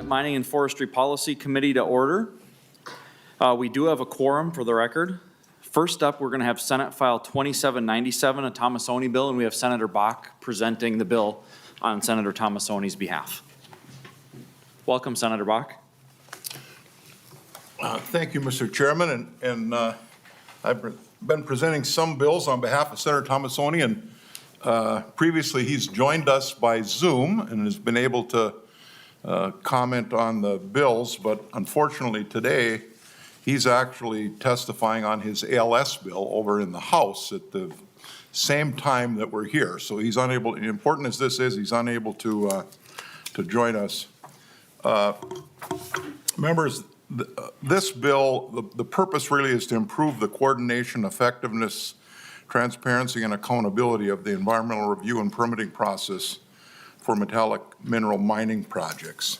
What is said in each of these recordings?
Mining and Forestry Policy Committee to order. We do have a quorum for the record. First up, we're going to have Senate File 2797, a Tomassoni bill, and we have Senator Bach presenting the bill on Senator Tomassoni's behalf. Welcome, Senator Bach. Thank you, Mr. Chairman, and I've been presenting some bills on behalf of Senator Tomassoni, and previously he's joined us by Zoom and has been able to comment on the bills, but unfortunately today he's actually testifying on his ALS bill over in the House at the same time that we're here. So he's unable, important as this is, he's unable to join us. Members, this bill, the purpose really is to improve the coordination, effectiveness, transparency, and accountability of the environmental review and permitting process for metallic mineral mining projects.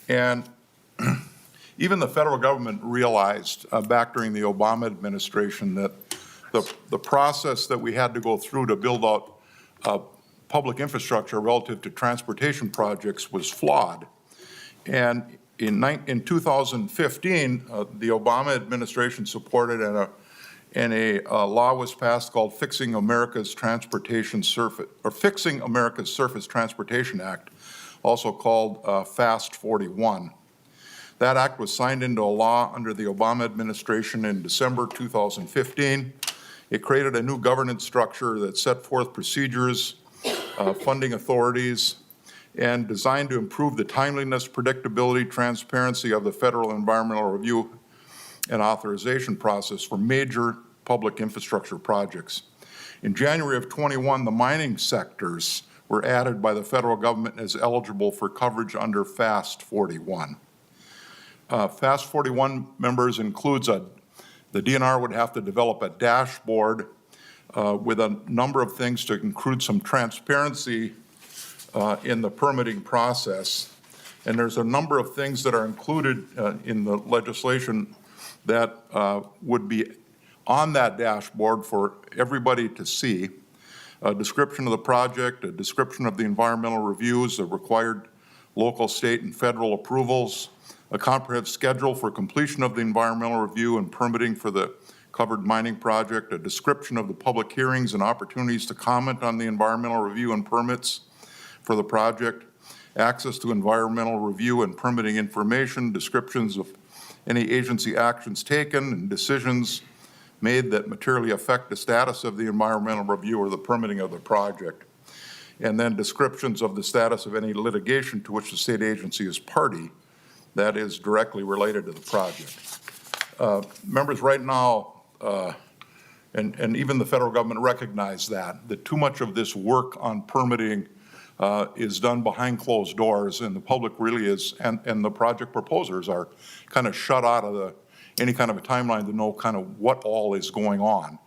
And even the federal government realized back during the Obama administration that the process that we had to go through to build out public infrastructure relative to transportation projects was flawed. And in 2015, the Obama administration supported and a law was passed called Fixing America's Surface Transportation Act, also called FAST 41. That act was signed into law under the Obama administration in December 2015. It created a new governance structure that set forth procedures, funding authorities, and designed to improve the timeliness, predictability, transparency of the federal environmental review and authorization process for major public infrastructure projects. In January of 21, the mining sectors were added by the federal government as eligible for coverage under FAST 41. FAST 41 members includes the DNR would have to develop a dashboard with a number of things to include some transparency in the permitting process. And there's a number of things that are included in the legislation that would be on that dashboard for everybody to see. A description of the project, a description of the environmental reviews, the required local, state, and federal approvals, a comprehensive schedule for completion of the environmental review and permitting for the covered mining project, a description of the public hearings and opportunities to comment on the environmental review and permits for the project, access to environmental review and permitting information, descriptions of any agency actions taken and decisions made that materially affect the status of the environmental review or the permitting of the project, and then descriptions of the status of any litigation to which the state agency is party that is directly related to the project. Members, right now, and even the federal government recognize that too much of this work on permitting is done behind closed doors, and the public really is, and the project proposers are kind of shut out of any kind of a timeline to know kind of what all is going on.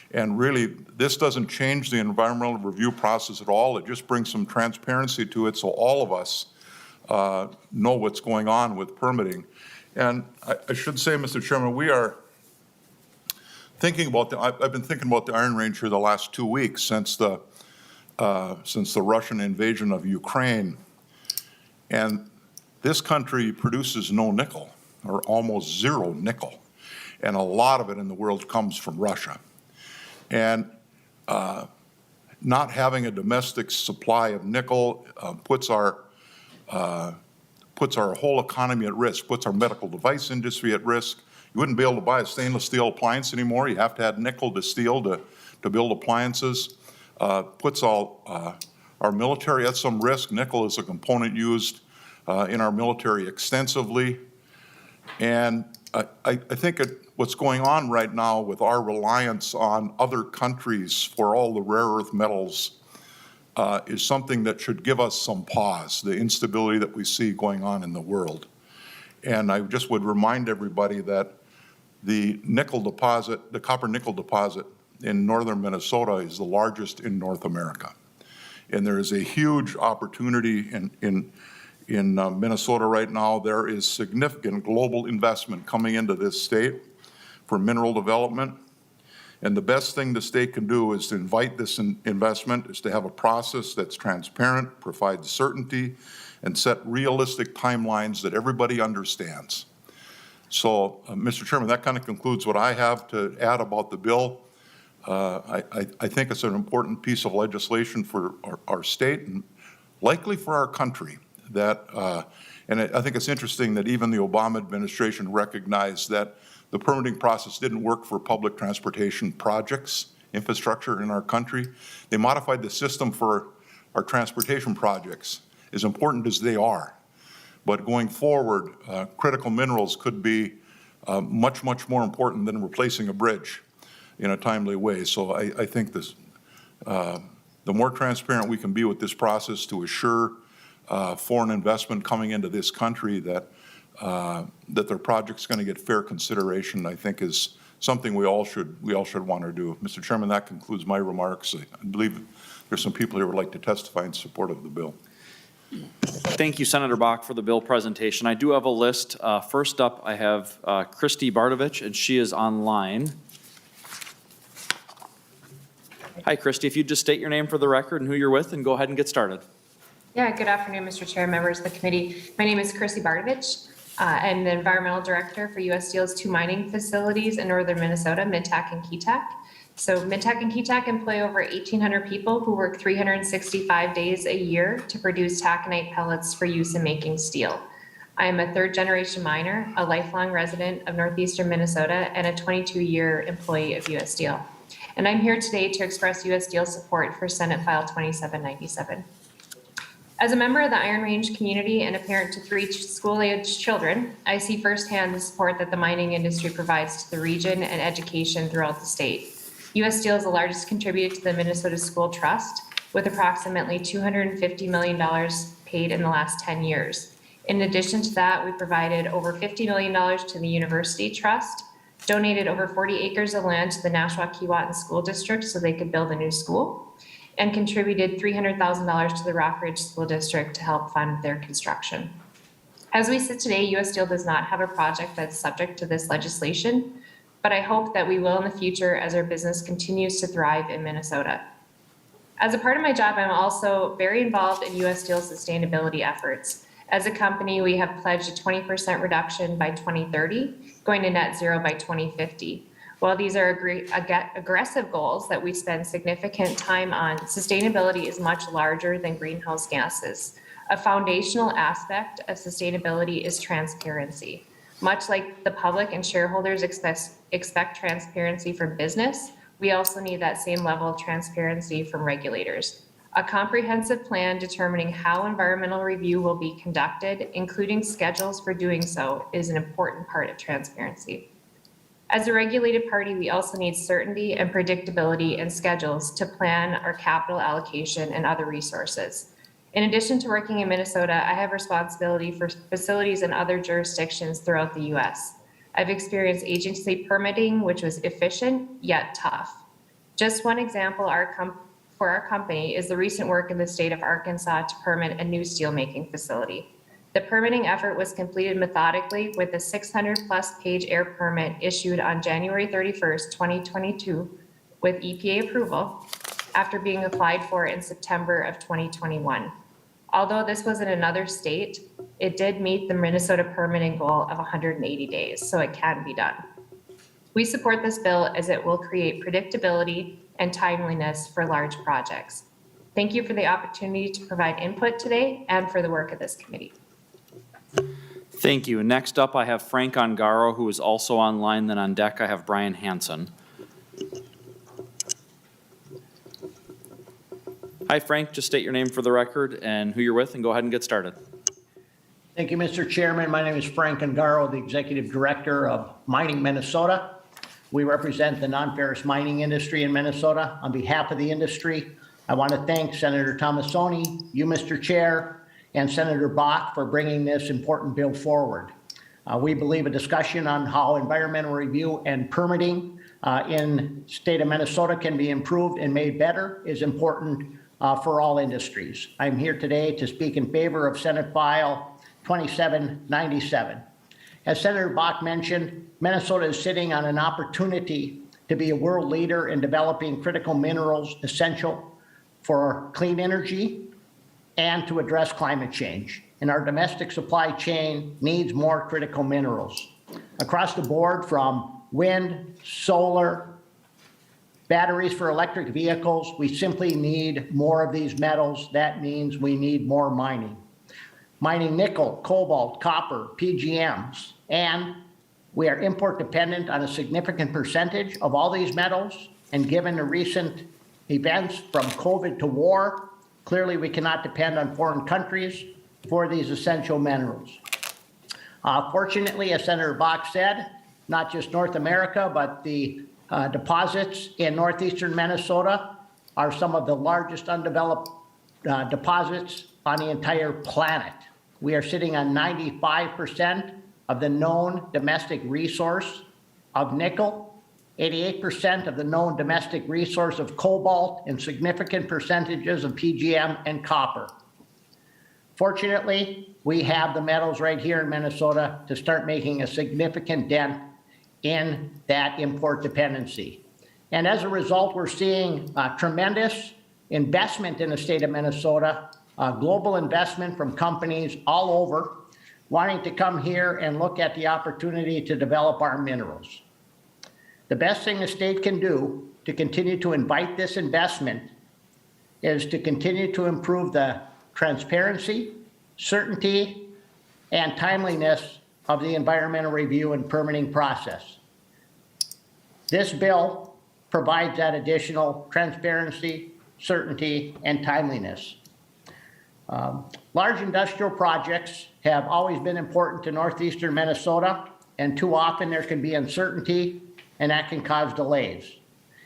And really, this doesn't change the environmental review process at all. It just brings some transparency to it so all of us know what's going on with permitting. And I should say, Mr. Chairman, we are thinking about I've been thinking about the Iron Range here the last 2 weeks since the Russian invasion of Ukraine. And this country produces no nickel, or almost zero nickel. And a lot of it in the world comes from Russia. And not having a domestic supply of nickel puts our whole economy at risk, puts our medical device industry at risk. You wouldn't be able to buy a stainless steel appliance anymore. You have to add nickel to steel to build appliances. Puts all our military at some risk. Nickel is a component used in our military extensively. And I think what's going on right now with our reliance on other countries for all the rare earth metals is something that should give us some pause, the instability that we see going on in the world. And I just would remind everybody that the nickel deposit, the copper nickel deposit in northern Minnesota is the largest in North America. And there is a huge opportunity in Minnesota right now. There is significant global investment coming into this state for mineral development. And the best thing the state can do is to invite this investment, is to have a process that's transparent, provides certainty, and set realistic timelines that everybody understands. So, Mr. Chairman, that kind of concludes what I have to add about the bill. I think it's an important piece of legislation for our state and likely for our country. And I think it's interesting that even the Obama administration recognized that the permitting process didn't work for public transportation projects, infrastructure in our country. They modified the system for our transportation projects, as important as they are. But going forward, critical minerals could be much, much more important than replacing a bridge in a timely way. So I think this, the more transparent we can be with this process to assure foreign investment coming into this country that their project's going to get fair consideration, I think is something we all should want to do. Mr. Chairman, that concludes my remarks. I believe there's some people here who would like to testify in support of the bill. Thank you, Senator Bach, for the bill presentation. I do have a list. First up, I have Christy Bardovich, and she is online. Hi, Christy. If you'd just state your name for the record and who you're with, and go ahead and get started. Yeah, good afternoon, Mr. Chair, members of the committee. My name is Chrissy Bardovich. I'm the Environmental Director for U.S. Steel's 2 mining facilities in northern Minnesota, Midtack and Keetack. So Midtack and Keetack employ over 1,800 people who work 365 days a year to produce taconite pellets for use in making steel. I am a 3rd-generation miner, a lifelong resident of northeastern Minnesota, and a 22-year employee of U.S. Steel. And I'm here today to express U.S. Steel's support for Senate File 2797. As a member of the Iron Range community and a parent to 3 school-aged children, I see firsthand the support that the mining industry provides to the region and education throughout the state. U.S. Steel is the largest contributor to the Minnesota School Trust, with approximately $250 million paid in the last 10 years. In addition to that, we provided over $50 million to the University Trust, donated over 40 acres of land to the Nashwauk-Keewatin School District so they could build a new school, and contributed $300,000 to the Rockridge School District to help fund their construction. As we sit today, U.S. Steel does not have a project that's subject to this legislation, but I hope that we will in the future as our business continues to thrive in Minnesota. As a part of my job, I'm also very involved in U.S. Steel's sustainability efforts. As a company, we have pledged a 20% reduction by 2030, going to net zero by 2050. While these are aggressive goals that we spend significant time on, sustainability is much larger than greenhouse gases. A foundational aspect of sustainability is transparency. Much like the public and shareholders expect transparency from business, we also need that same level of transparency from regulators. A comprehensive plan determining how environmental review will be conducted, including schedules for doing so, is an important part of transparency. As a regulated party, we also need certainty and predictability and schedules to plan our capital allocation and other resources. In addition to working in Minnesota, I have responsibility for facilities in other jurisdictions throughout the U.S. I've experienced agency permitting, which was efficient yet tough. Just one example for our company is the recent work in the state of Arkansas to permit a new steelmaking facility. The permitting effort was completed methodically with a 600+ page air permit issued on January 31st, 2022 with EPA approval after being applied for in September of 2021. Although this was in another state, it did meet the Minnesota permitting goal of 180 days, so it can be done. We support this bill as it will create predictability and timeliness for large projects. Thank you for the opportunity to provide input today and for the work of this committee. Thank you. Next up, I have Frank Ngaro, who is also online. Then on deck, I have Brian Hansen. Hi, Frank. Just state your name for the record and who you're with, and go ahead and get started. Thank you, Mr. Chairman. My name is Frank Ngaro, the Executive Director of Mining Minnesota. We represent the non-ferrous mining industry in Minnesota. On behalf of the industry, I want to thank Senator Tomassoni, you, Mr. Chair, and Senator Bach for bringing this important bill forward. We believe a discussion on how environmental review and permitting in the state of Minnesota can be improved and made better is important for all industries. I'm here today to speak in favor of Senate File 2797. As Senator Bach mentioned, Minnesota is sitting on an opportunity to be a world leader in developing critical minerals essential for clean energy and to address climate change. And our domestic supply chain needs more critical minerals. Across the board, from wind, solar, batteries for electric vehicles, we simply need more of these metals. That means we need more mining. Mining nickel, cobalt, copper, PGMs, and we are import dependent on a significant percentage of all these metals. And given the recent events from COVID to war, clearly we cannot depend on foreign countries for these essential minerals. Fortunately, as Senator Bach said, not just North America, but the deposits in northeastern Minnesota are some of the largest undeveloped deposits on the entire planet. We are sitting on 95% of the known domestic resource of nickel, 88% of the known domestic resource of cobalt, and significant percentages of PGM and copper. Fortunately, we have the metals right here in Minnesota to start making a significant dent in that import dependency. And as a result, we're seeing tremendous investment in the state of Minnesota, global investment from companies all over wanting to come here and look at the opportunity to develop our minerals. The best thing the state can do to continue to invite this investment is to continue to improve the transparency, certainty, and timeliness of the environmental review and permitting process. This bill provides that additional transparency, certainty, and timeliness. Large industrial projects have always been important to northeastern Minnesota, and too often there can be uncertainty, and that can cause delays.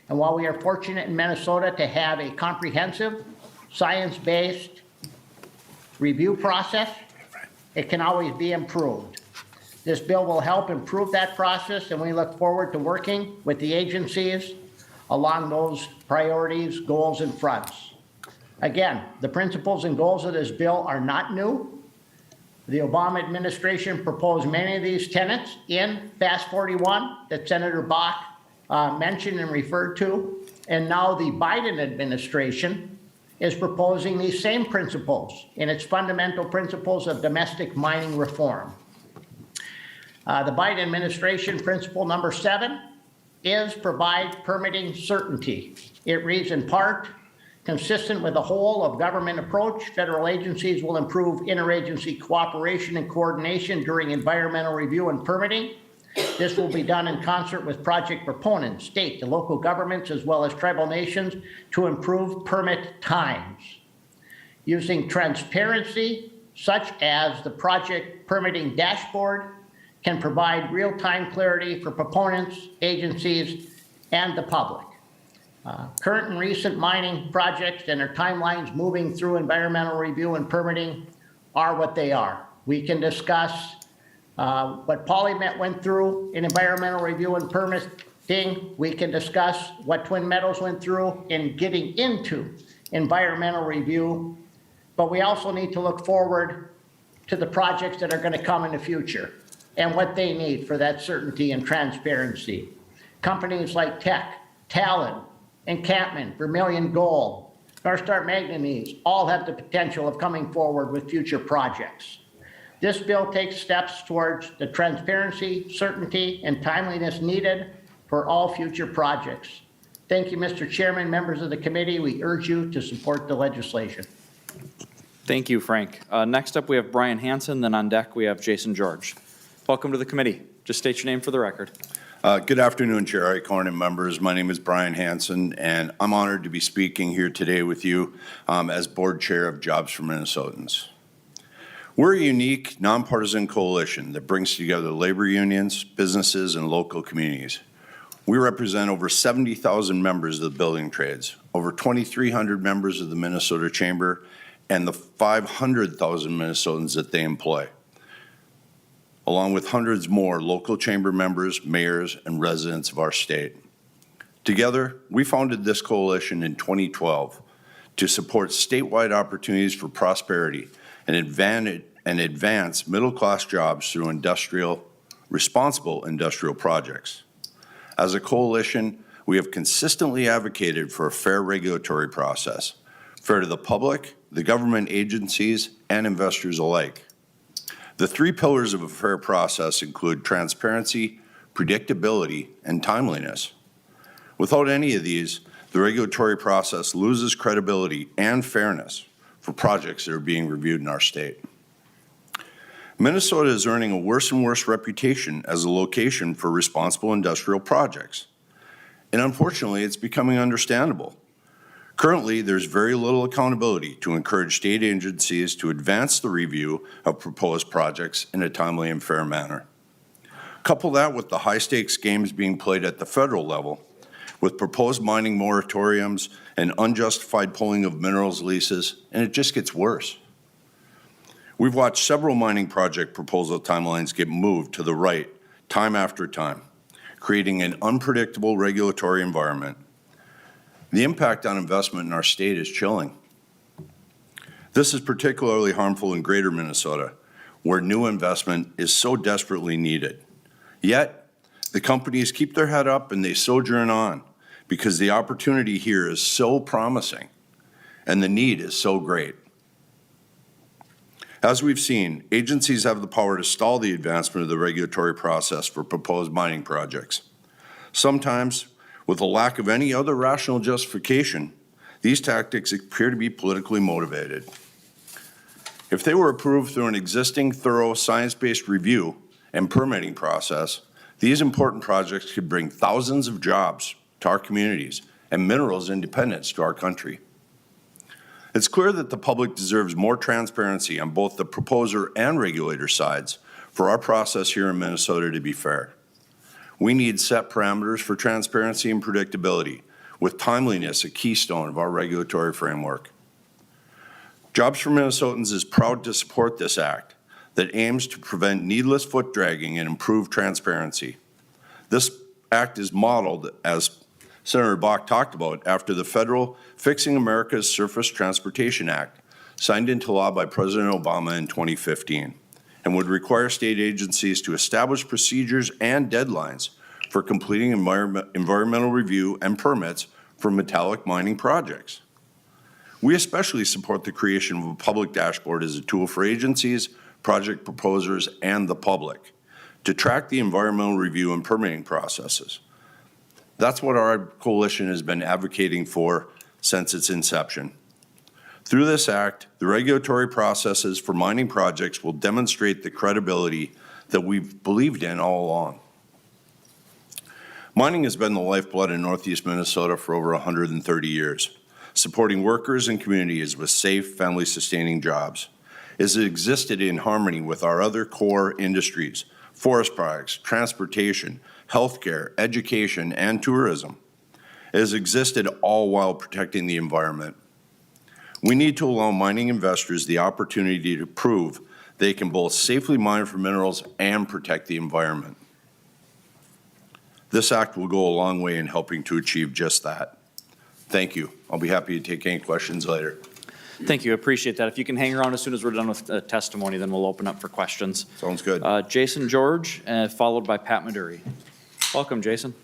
And while we are fortunate in Minnesota to have a comprehensive, science-based review process, it can always be improved. This bill will help improve that process, and we look forward to working with the agencies along those priorities, goals, and fronts. Again, the principles and goals of this bill are not new. The Obama administration proposed many of these tenets in FAST 41 that Senator Bach mentioned and referred to, and now the Biden administration is proposing these same principles in its fundamental principles of domestic mining reform. The Biden administration principle number 7 is provide permitting certainty. It reads in part, consistent with the whole of government approach, federal agencies will improve interagency cooperation and coordination during environmental review and permitting. This will be done in concert with project proponents, state and local governments, as well as tribal nations to improve permit times. Using transparency, such as the project permitting dashboard, can provide real-time clarity for proponents, agencies, and the public. Current and recent mining projects and their timelines moving through environmental review and permitting are what they are. We can discuss what PolyMet went through in environmental review and permitting. We can discuss what Twin Metals went through in getting into environmental review, but we also need to look forward to the projects that are going to come in the future and what they need for that certainty and transparency. Companies like Teck, Talon, Encampment, Vermilion Gold, North Star Manganese all have the potential of coming forward with future projects. This bill takes steps towards the transparency, certainty, and timeliness needed for all future projects. Thank you, Mr. Chairman, members of the committee. We urge you to support the legislation. Thank you, Frank. Next up, we have Brian Hansen, then on deck, we have Jason George. Welcome to the committee. Just state your name for the record. Good afternoon, Chair Eichorn and members. My name is Brian Hansen, and I'm honored to be speaking here today with you as Board Chair of Jobs for Minnesotans. We're a unique, nonpartisan coalition that brings together labor unions, businesses, and local communities. We represent over 70,000 members of the building trades, over 2,300 members of the Minnesota Chamber, and the 500,000 Minnesotans that they employ, along with hundreds more local chamber members, mayors, and residents of our state. Together, we founded this coalition in 2012 to support statewide opportunities for prosperity and advance middle-class jobs through responsible industrial projects. As a coalition, we have consistently advocated for a fair regulatory process, fair to the public, the government agencies, and investors alike. The three pillars of a fair process include transparency, predictability, and timeliness. Without any of these, the regulatory process loses credibility and fairness for projects that are being reviewed in our state. Minnesota is earning a worse and worse reputation as a location for responsible industrial projects. And unfortunately, it's becoming understandable. Currently, there's very little accountability to encourage state agencies to advance the review of proposed projects in a timely and fair manner. Couple that with the high-stakes games being played at the federal level, with proposed mining moratoriums and unjustified pulling of minerals leases, and it just gets worse. We've watched several mining project proposal timelines get moved to the right time after time, creating an unpredictable regulatory environment. The impact on investment in our state is chilling. This is particularly harmful in greater Minnesota, where new investment is so desperately needed. Yet, the companies keep their head up and they sojourn on because the opportunity here is so promising and the need is so great. As we've seen, agencies have the power to stall the advancement of the regulatory process for proposed mining projects. Sometimes, with a lack of any other rational justification, these tactics appear to be politically motivated. If they were approved through an existing thorough science-based review and permitting process, these important projects could bring thousands of jobs to our communities and minerals independence to our country. It's clear that the public deserves more transparency on both the proposer and regulator sides for our process here in Minnesota to be fair. We need set parameters for transparency and predictability, with timeliness a keystone of our regulatory framework. Jobs for Minnesotans is proud to support this act that aims to prevent needless foot dragging and improve transparency. This act is modeled, as Senator Bach talked about, after the federal Fixing America's Surface Transportation Act, signed into law by President Obama in 2015, and would require state agencies to establish procedures and deadlines for completing environmental review and permits for metallic mining projects. We especially support the creation of a public dashboard as a tool for agencies, project proposers, and the public to track the environmental review and permitting processes. That's what our coalition has been advocating for since its inception. Through this act, the regulatory processes for mining projects will demonstrate the credibility that we've believed in all along. Mining has been the lifeblood in Northeast Minnesota for over 130 years, supporting workers and communities with safe, family-sustaining jobs. It has existed in harmony with our other core industries, forest products, transportation, healthcare, education, and tourism. It has existed all while protecting the environment. We need to allow mining investors the opportunity to prove they can both safely mine for minerals and protect the environment. This act will go a long way in helping to achieve just that. Thank you. I'll be happy to take any questions later. Thank you, appreciate that. If you can hang around as soon as we're done with testimony, then we'll open up for questions. Sounds good. Jason George, followed by Pat Maduri. Welcome, Jason.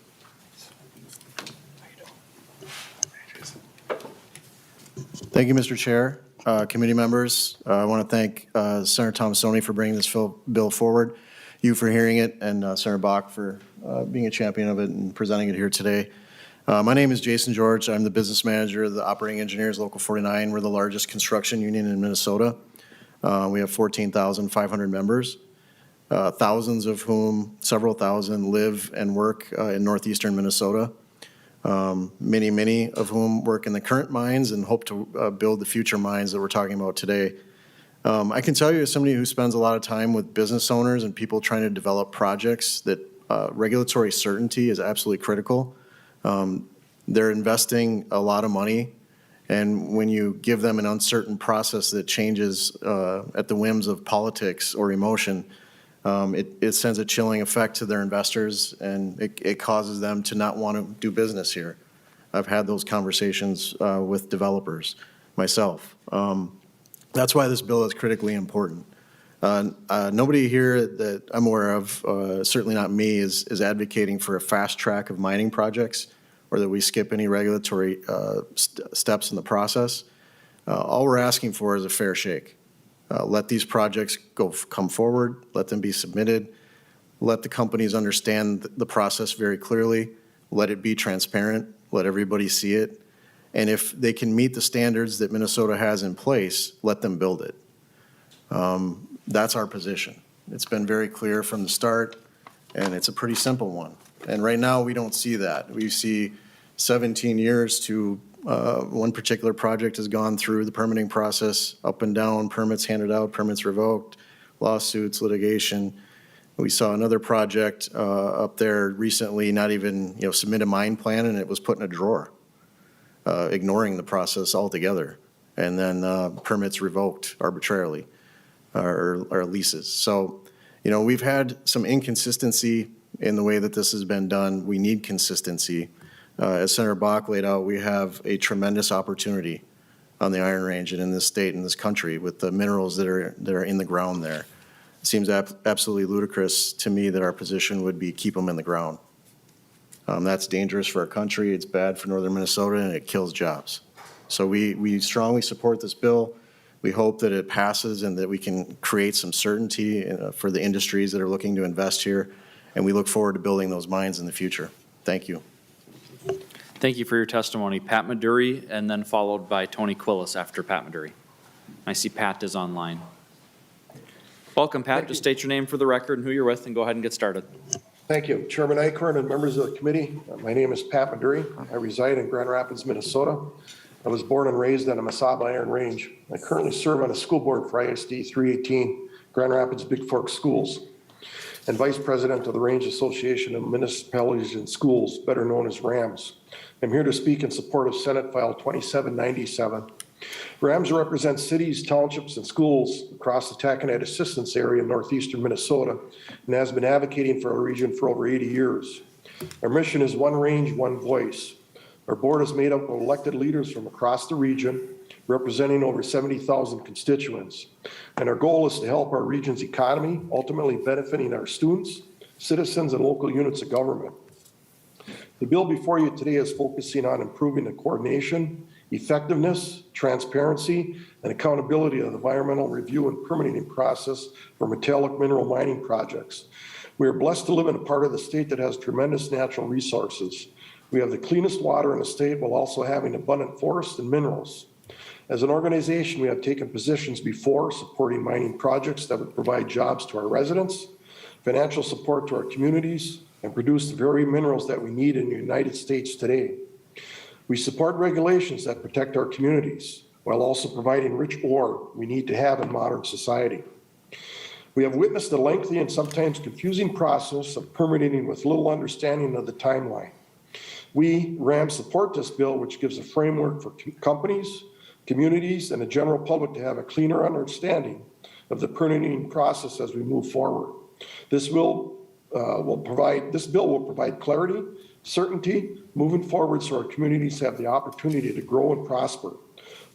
Thank you, Mr. Chair, committee members. I want to thank Senator Tomassoni for bringing this bill forward, you for hearing it, and Senator Bach for being a champion of it and presenting it here today. My name is Jason George. I'm the business manager of the Operating Engineers Local 49. We're the largest construction union in Minnesota. We have 14,500 members, thousands of whom, several thousand, live and work in northeastern Minnesota. Many of whom work in the current mines and hope to build the future mines that we're talking about today. I can tell you, as somebody who spends a lot of time with business owners and people trying to develop projects, that regulatory certainty is absolutely critical. They're investing a lot of money, and when you give them an uncertain process that changes at the whims of politics or emotion, it sends a chilling effect to their investors, and it causes them to not want to do business here. I've had those conversations with developers myself. That's why this bill is critically important. Nobody here that I'm aware of, certainly not me, is advocating for a fast track of mining projects. or that we skip any regulatory steps in the process. All we're asking for is a fair shake. Let these projects come forward, let them be submitted, let the companies understand the process very clearly, let it be transparent, let everybody see it. And if they can meet the standards that Minnesota has in place, let them build it. That's our position. It's been very clear from the start, and it's a pretty simple one. And right now, we don't see that. We see 17 years to one particular project has gone through the permitting process, up and down, permits handed out, permits revoked, lawsuits, litigation. We saw another project up there recently, not even, submit a mine plan, and it was put in a drawer, ignoring the process altogether. And then permits revoked arbitrarily, or leases. So, we've had some inconsistency in the way that this has been done. We need consistency. As Senator Bach laid out, we have a tremendous opportunity on the Iron Range and in this state and this country with the minerals that are in the ground there. It seems absolutely ludicrous to me that our position would be keep them in the ground. That's dangerous for our country, it's bad for northern Minnesota, and it kills jobs. So we strongly support this bill. We hope that it passes and that we can create some certainty for the industries that are looking to invest here, and we look forward to building those mines in the future. Thank you. Thank you for your testimony. Pat Maduri, and then followed by Tony Quillis after Pat Maduri. I see Pat is online. Welcome, Pat. Just state your name for the record and who you're with, and go ahead and get started. Thank you. Chairman Eichorn and members of the committee, my name is Pat Maduri. I reside in Grand Rapids, Minnesota. I was born and raised on the Mesaba Iron Range. I currently serve on the school board for ISD 318 Grand Rapids Big Fork Schools and vice president of the Range Association of Municipalities and Schools, better known as RAMS. I'm here to speak in support of Senate File 2797. RAMS represents cities, townships, and schools across the Taconite Assistance Area in northeastern Minnesota and has been advocating for our region for over 80 years. Our mission is one range, one voice. Our board is made up of elected leaders from across the region, representing over 70,000 constituents. And our goal is to help our region's economy, ultimately benefiting our students, citizens, and local units of government. The bill before you today is focusing on improving the coordination, effectiveness, transparency, and accountability of the environmental review and permitting process for metallic mineral mining projects. We are blessed to live in a part of the state that has tremendous natural resources. We have the cleanest water in the state while also having abundant forests and minerals. As an organization, we have taken positions before supporting mining projects that would provide jobs to our residents, financial support to our communities, and produce the very minerals that we need in the United States today. We support regulations that protect our communities while also providing rich ore we need to have in modern society. We have witnessed the lengthy and sometimes confusing process of permitting with little understanding of the timeline. We, RAM, support this bill, which gives a framework for companies, communities, and the general public to have a cleaner understanding of the permitting process as we move forward. This bill will provide clarity, certainty, moving forward so our communities have the opportunity to grow and prosper.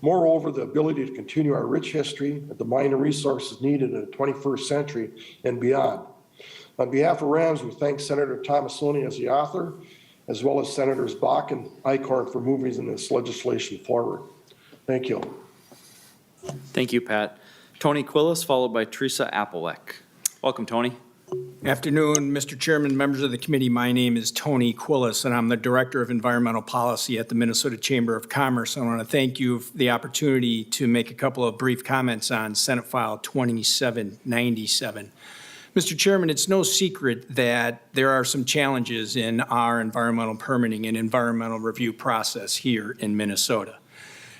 Moreover, the ability to continue our rich history and the minor resources needed in the 21st century and beyond. On behalf of RAMS, we thank Senator Tomassoni as the author, as well as Senators Bach and Eichorn for moving this legislation forward. Thank you. Thank you, Pat. Tony Quillis, followed by Teresa Applewek. Welcome, Tony. Afternoon, Mr. Chairman, members of the committee. My name is Tony Quillis, and I'm the Director of Environmental Policy at the Minnesota Chamber of Commerce. I want to thank you for the opportunity to make a couple of brief comments on Senate File 2797. Mr. Chairman, it's no secret that there are some challenges in our environmental permitting and environmental review process here in Minnesota.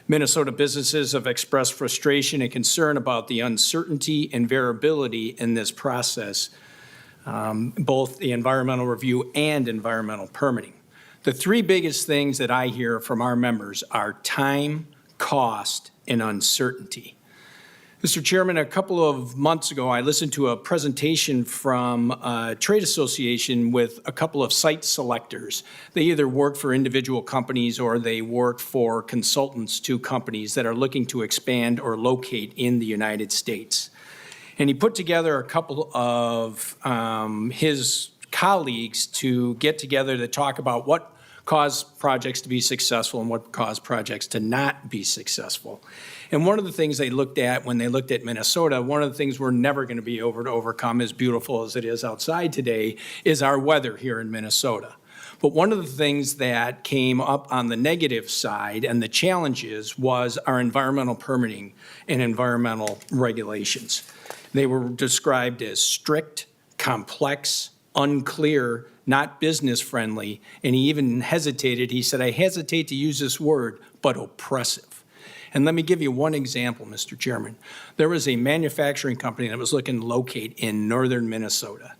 Minnesota businesses have expressed frustration and concern about the uncertainty and variability in this process, both the environmental review and environmental permitting. The three biggest things that I hear from our members are time, cost, and uncertainty. Mr. Chairman, a couple of months ago, I listened to a presentation from a trade association with a couple of site selectors. They either work for individual companies or they work for consultants to companies that are looking to expand or locate in the United States. And he put together a couple of his colleagues to get together to talk about what cause projects to be successful and what cause projects to not be successful. And one of the things they looked at when they looked at Minnesota, one of the things we're never going to be able to overcome, as beautiful as it is outside today, is our weather here in Minnesota. But one of the things that came up on the negative side and the challenges was our environmental permitting and environmental regulations. They were described as strict, complex, unclear, not business-friendly, and he even hesitated. He said, I hesitate to use this word, but oppressive. And let me give you one example, Mr. Chairman. There was a manufacturing company that was looking to locate in northern Minnesota.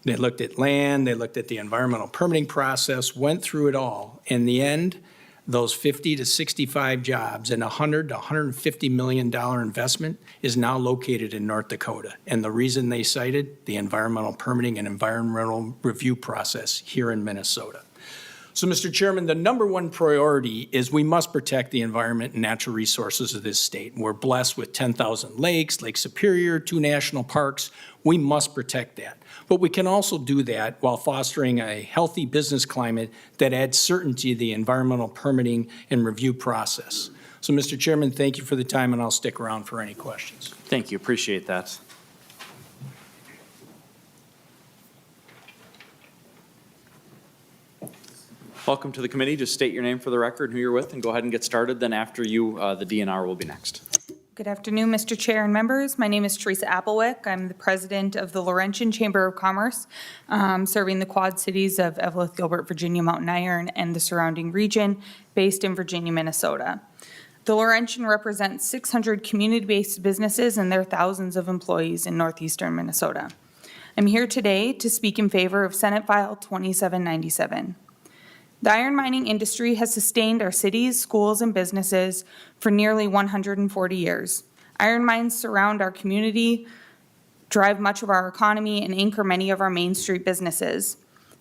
They looked at land, they looked at the environmental permitting process, went through it all. In the end, those 50 to 65 jobs and $100 to $150 million investment is now located in North Dakota. And the reason they cited the environmental permitting and environmental review process here in Minnesota. So, Mr. Chairman, the number one priority is we must protect the environment and natural resources of this state. We're blessed with 10,000 lakes, Lake Superior, 2 national parks. We must protect that. But we can also do that while fostering a healthy business climate that adds certainty to the environmental permitting and review process. So, Mr. Chairman, thank you for the time, and I'll stick around for any questions. Thank you, appreciate that. Welcome to the committee. Just state your name for the record, who you're with, and go ahead and get started. Then after you, the DNR will be next. Good afternoon, Mr. Chair and members. My name is Teresa Applewick. I'm the president of the Laurentian Chamber of Commerce, serving the Quad Cities of Eveleth, Gilbert, Virginia, Mountain Iron, and the surrounding region, based in Virginia, Minnesota. The Laurentian represents 600 community-based businesses and their thousands of employees in northeastern Minnesota. I'm here today to speak in favor of Senate File 2797. The iron mining industry has sustained our cities, schools, and businesses for nearly 140 years. Iron mines surround our community, drive much of our economy, and anchor many of our Main Street businesses.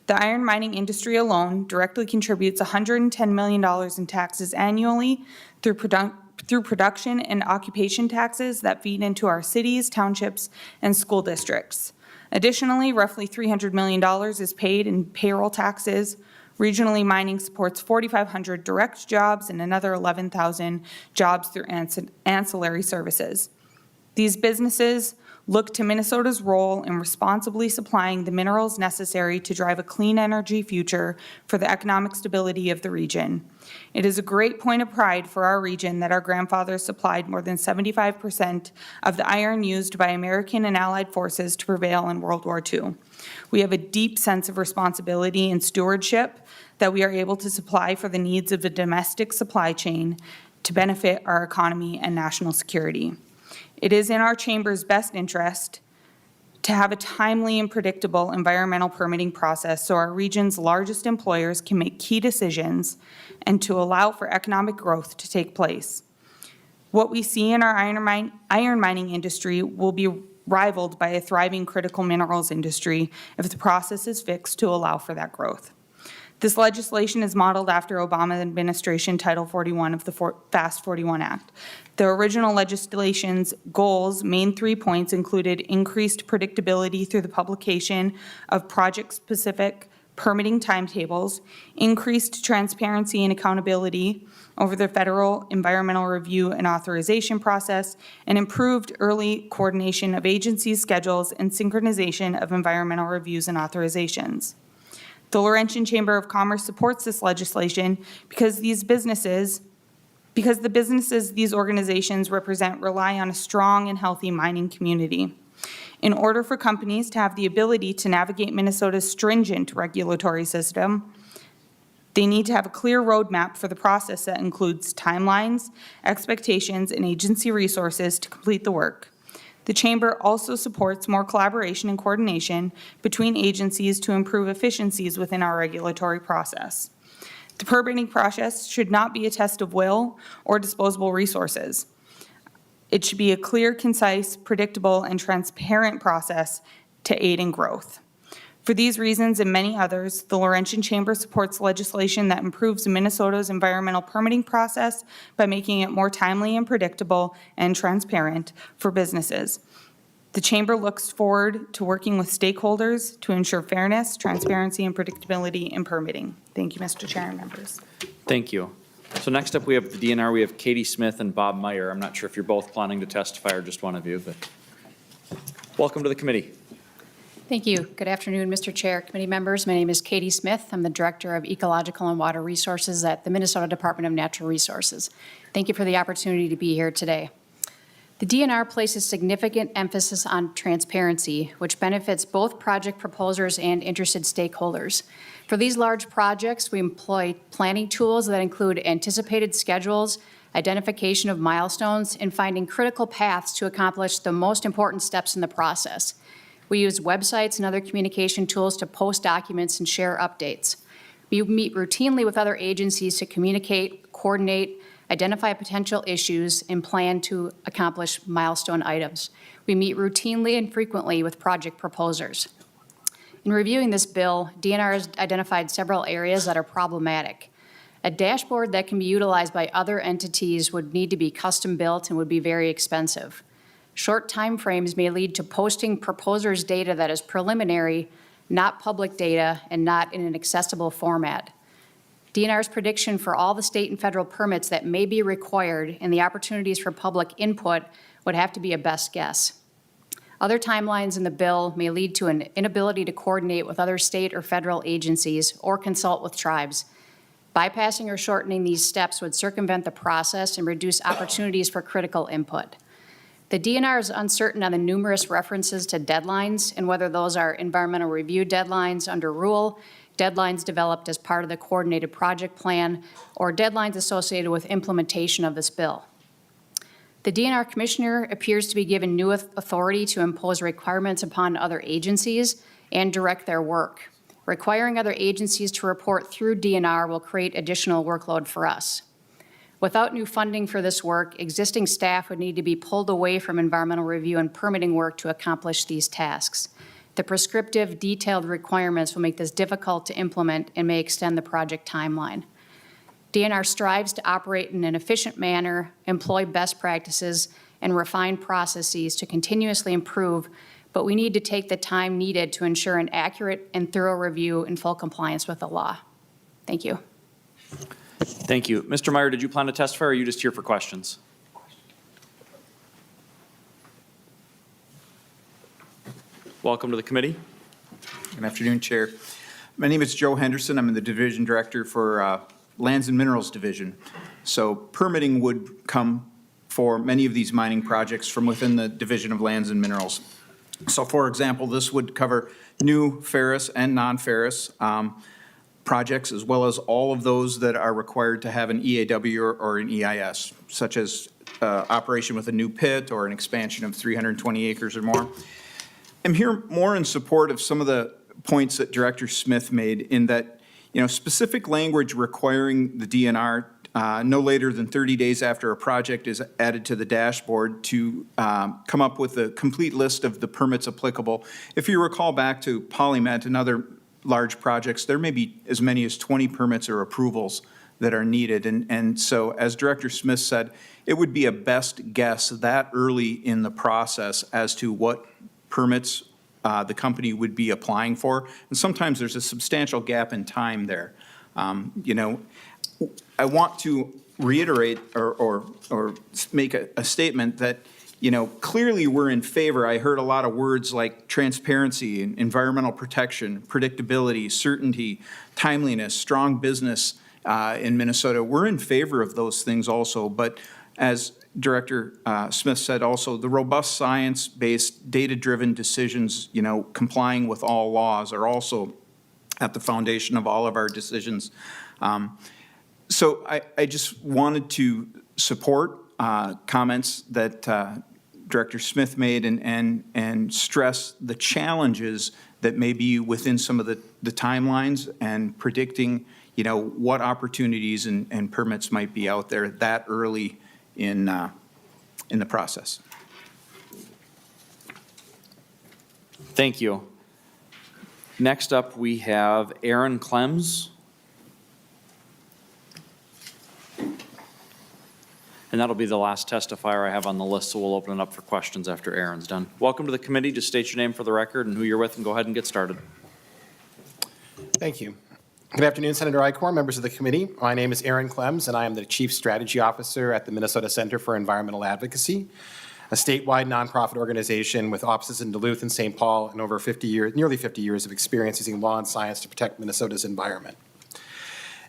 The iron mining industry alone directly contributes $110 million in taxes annually through production and occupation taxes that feed into our cities, townships, and school districts. Additionally, roughly $300 million is paid in payroll taxes. Regionally, mining supports 4,500 direct jobs and another 11,000 jobs through ancillary services. These businesses look to Minnesota's role in responsibly supplying the minerals necessary to drive a clean energy future for the economic stability of the region. It is a great point of pride for our region that our grandfathers supplied more than 75% of the iron used by American and Allied forces to prevail in World War II. We have a deep sense of responsibility and stewardship that we are able to supply for the needs of the domestic supply chain to benefit our economy and national security. It is in our chamber's best interest to have a timely and predictable environmental permitting process so our region's largest employers can make key decisions and to allow for economic growth to take place. What we see in our iron mining industry will be rivaled by a thriving critical minerals industry if the process is fixed to allow for that growth. This legislation is modeled after Obama administration Title 41 of the Fast 41 Act. The original legislation's goals, main 3 points, included increased predictability through the publication of project-specific permitting timetables, increased transparency and accountability over the federal environmental review and authorization process, and improved early coordination of agencies' schedules and synchronization of environmental reviews and authorizations. The Laurentian Chamber of Commerce supports this legislation because the businesses these organizations represent rely on a strong and healthy mining community. In order for companies to have the ability to navigate Minnesota's stringent regulatory system, they need to have a clear roadmap for the process that includes timelines, expectations, and agency resources to complete the work. The Chamber also supports more collaboration and coordination between agencies to improve efficiencies within our regulatory process. The permitting process should not be a test of will or disposable resources. It should be a clear, concise, predictable, and transparent process to aid in growth. For these reasons and many others, the Laurentian Chamber supports legislation that improves Minnesota's environmental permitting process by making it more timely and predictable and transparent for businesses. The Chamber looks forward to working with stakeholders to ensure fairness, transparency, and predictability in permitting. Thank you, Mr. Chair and members. Thank you. So next up, we have the DNR. We have Katie Smith and Bob Meyer. I'm not sure if you're both planning to testify or just one of you, but welcome to the committee. Thank you. Good afternoon, Mr. Chair, committee members. My name is Katie Smith. I'm the Director of Ecological and Water Resources at the Minnesota Department of Natural Resources. Thank you for the opportunity to be here today. The DNR places significant emphasis on transparency, which benefits both project proposers and interested stakeholders. For these large projects, we employ planning tools that include anticipated schedules, identification of milestones, and finding critical paths to accomplish the most important steps in the process. We use websites and other communication tools to post documents and share updates. We meet routinely with other agencies to communicate, coordinate, identify potential issues, and plan to accomplish milestone items. We meet routinely and frequently with project proposers. In reviewing this bill, DNR has identified several areas that are problematic. A dashboard that can be utilized by other entities would need to be custom built and would be very expensive. Short timeframes may lead to posting proposers' data that is preliminary, not public data, and not in an accessible format. DNR's prediction for all the state and federal permits that may be required and the opportunities for public input would have to be a best guess. Other timelines in the bill may lead to an inability to coordinate with other state or federal agencies or consult with tribes. Bypassing or shortening these steps would circumvent the process and reduce opportunities for critical input. The DNR is uncertain on the numerous references to deadlines and whether those are environmental review deadlines under rule, deadlines developed as part of the coordinated project plan, or deadlines associated with implementation of this bill. The DNR commissioner appears to be given new authority to impose requirements upon other agencies and direct their work. Requiring other agencies to report through DNR will create additional workload for us. Without new funding for this work, existing staff would need to be pulled away from environmental review and permitting work to accomplish these tasks. The prescriptive, detailed requirements will make this difficult to implement and may extend the project timeline. DNR strives to operate in an efficient manner, employ best practices, and refine processes to continuously improve, but we need to take the time needed to ensure an accurate and thorough review in full compliance with the law. Thank you. Thank you. Mr. Meyer, did you plan to testify or are you just here for questions? Welcome to the committee. Good afternoon, Chair. My name is Joe Henderson. I'm the Division Director for Lands and Minerals Division. So permitting would come for many of these mining projects from within the Division of Lands and Minerals. So for example, this would cover new ferrous and non-ferrous projects, as well as all of those that are required to have an EAW or an EIS, such as operation with a new pit or an expansion of 320 acres or more. I'm here more in support of some of the points that Director Smith made in that, specific language requiring the DNR no later than 30 days after a project is added to the dashboard to come up with a complete list of the permits applicable. If you recall back to Polymet and other large projects, there may be as many as 20 permits or approvals that are needed. And so, as Director Smith said, it would be a best guess that early in the process as to what permits the company would be applying for. And sometimes there's a substantial gap in time there. I want to reiterate or make a statement that, clearly we're in favor. I heard a lot of words like transparency, environmental protection, predictability, certainty, timeliness, strong business in Minnesota. We're in favor of those things also, but as Director Smith said also, the robust science-based, data-driven decisions, complying with all laws are also at the foundation of all of our decisions. So I just wanted to support comments that Director Smith made and stress the challenges that may be within some of the timelines and predicting, what opportunities and permits might be out there that early in the process. Thank you. Next up, we have Aaron Clems. And And that'll be the last testifier I have on the list, so we'll open it up for questions after Aaron's done. Welcome to the committee. Just state your name for the record and who you're with, and go ahead and get started. Thank you. Good afternoon, Senator Eichorn, members of the committee. My name is Aaron Clems, and I am the Chief Strategy Officer at the Minnesota Center for Environmental Advocacy, a statewide nonprofit organization with offices in Duluth and St. Paul and over nearly 50 years of experience using law and science to protect Minnesota's environment.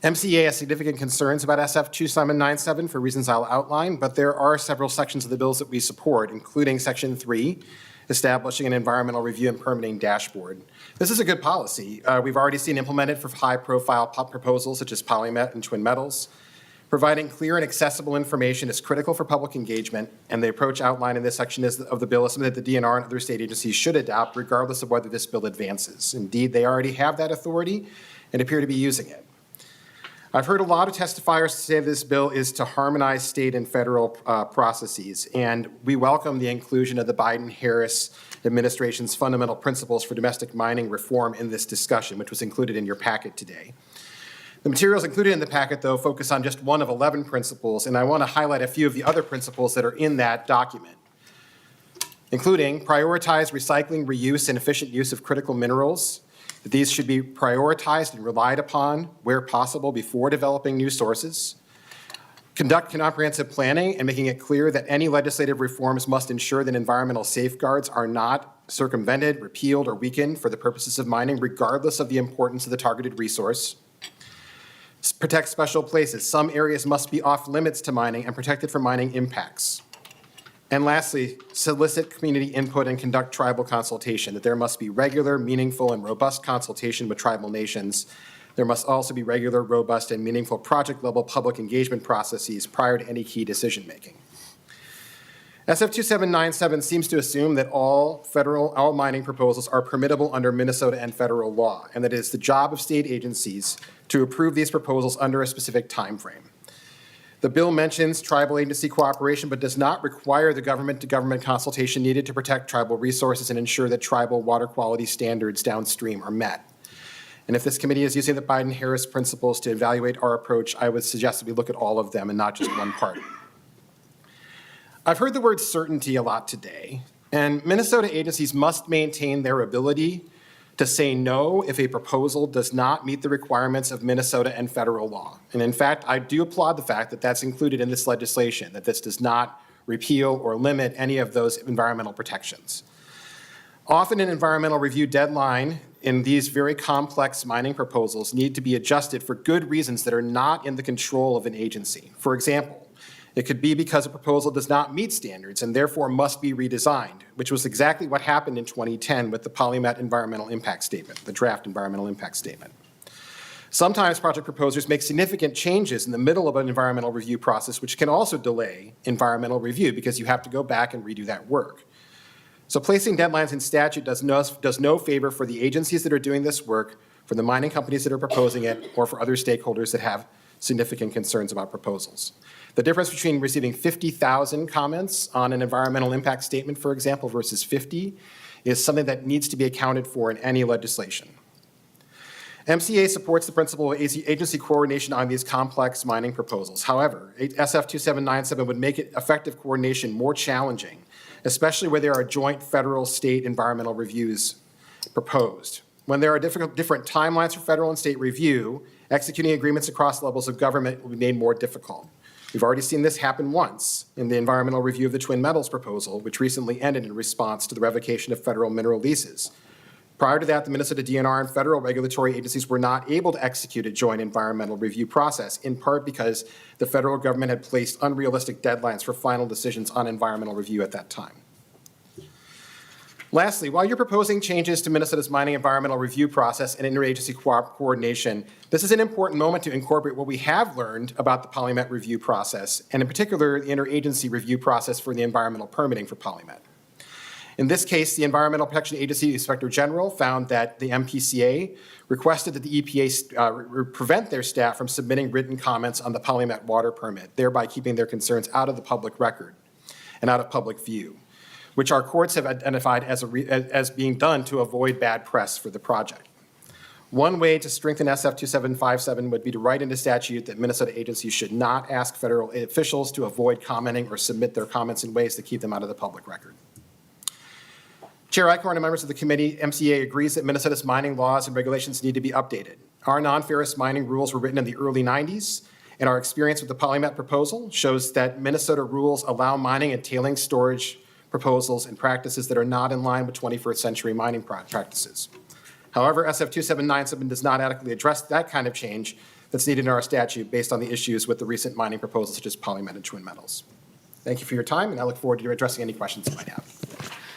MCA has significant concerns about SF 2797 for reasons I'll outline, but there are several sections of the bills that we support, including Section 3, establishing an environmental review and permitting dashboard. This is a good policy. We've already seen implemented for high-profile proposals such as polymet and twin metals. Providing clear and accessible information is critical for public engagement, and the approach outlined in this section of the bill is something that the DNR and other state agencies should adopt regardless of whether this bill advances. Indeed, they already have that authority and appear to be using it. I've heard a lot of testifiers say this bill is to harmonize state and federal processes, and we welcome the inclusion of the Biden-Harris administration's fundamental principles for domestic mining reform in this discussion, which was included in your packet today. The materials included in the packet, though, focus on just one of 11 principles, and I want to highlight a few of the other principles that are in that document, including prioritize recycling, reuse, and efficient use of critical minerals. That these should be prioritized and relied upon where possible before developing new sources. Conduct comprehensive planning and making it clear that any legislative reforms must ensure that environmental safeguards are not circumvented, repealed, or weakened for the purposes of mining, regardless of the importance of the targeted resource. Protect special places. Some areas must be off limits to mining and protected from mining impacts. And lastly, solicit community input and conduct tribal consultation, that there must be regular, meaningful, and robust consultation with tribal nations. There must also be regular, robust, and meaningful project-level public engagement processes prior to any key decision-making. SF 2797 seems to assume that all mining proposals are permittable under Minnesota and federal law, and that it is the job of state agencies to approve these proposals under a specific time frame. The bill mentions tribal agency cooperation, but does not require the government-to-government consultation needed to protect tribal resources and ensure that tribal water quality standards downstream are met. And if this committee is using the Biden-Harris principles to evaluate our approach, I would suggest that we look at all of them and not just one part. I've heard the word certainty a lot today, and Minnesota agencies must maintain their ability to say no if a proposal does not meet the requirements of Minnesota and federal law. And in fact, I do applaud the fact that that's included in this legislation, that this does not repeal or limit any of those environmental protections. Often an environmental review deadline in these very complex mining proposals need to be adjusted for good reasons that are not in the control of an agency. For example, it could be because a proposal does not meet standards and therefore must be redesigned, which was exactly what happened in 2010 with the Polymet Environmental Impact Statement, the draft Environmental Impact Statement. Sometimes project proposers make significant changes in the middle of an environmental review process, which can also delay environmental review because you have to go back and redo that work. So placing deadlines in statute does no favor for the agencies that are doing this work, for the mining companies that are proposing it, or for other stakeholders that have significant concerns about proposals. The difference between receiving 50,000 comments on an environmental impact statement, for example, versus 50 is something that needs to be accounted for in any legislation. MCA supports the principle of agency coordination on these complex mining proposals. However, SF 2797 would make effective coordination more challenging, especially where there are joint federal-state environmental reviews proposed. When there are different timelines for federal and state review, executing agreements across levels of government will be made more difficult. We've already seen this happen once in the environmental review of the Twin Metals proposal, which recently ended in response to the revocation of federal mineral leases. Prior to that, the Minnesota DNR and federal regulatory agencies were not able to execute a joint environmental review process, in part because the federal government had placed unrealistic deadlines for final decisions on environmental review at that time. Lastly, while you're proposing changes to Minnesota's mining environmental review process and interagency coordination, this is an important moment to incorporate what we have learned about the Polymet review process, and in particular, the interagency review process for the environmental permitting for Polymet. In this case, the Environmental Protection Agency Inspector General found that the MPCA requested that the EPA prevent their staff from submitting written comments on the Polymet water permit, thereby keeping their concerns out of the public record and out of public view, which our courts have identified as being done to avoid bad press for the project. One way to strengthen SF 2757 would be to write into statute that Minnesota agencies should not ask federal officials to avoid commenting or submit their comments in ways to keep them out of the public record. Chair Eichorn and members of the committee, MCA agrees that Minnesota's mining laws and regulations need to be updated. Our non-ferrous mining rules were written in the early 90s, and our experience with the Polymet proposal shows that Minnesota rules allow mining and tailings storage proposals and practices that are not in line with 21st century mining practices. However, SF 2797 does not adequately address that kind of change that's needed in our statute based on the issues with the recent mining proposals such as Polymet and twin metals. Thank you for your time, and I look forward to addressing any questions you might have.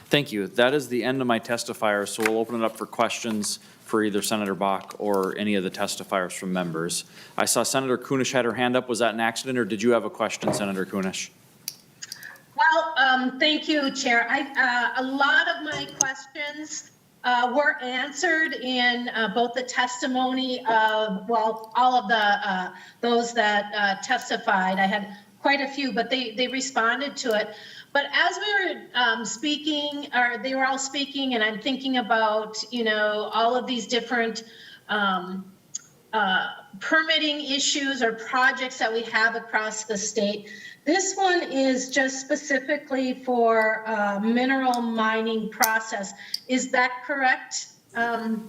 Thank you. That is the end of my testifiers, so we'll open it up for questions for either Senator Bach or any of the testifiers from members. I saw Senator Kunish had her hand up. Was that an accident, or did you have a question, Senator Kunish? Well, thank you, Chair. A lot of my questions were answered in both the testimony of, well, all of the those that testified. I had quite a few, but they responded to it. But as we were speaking, or they were all speaking, and I'm thinking about, you know, all of these different permitting issues or projects that we have across the state. This one is just specifically for mineral mining process. Is that correct?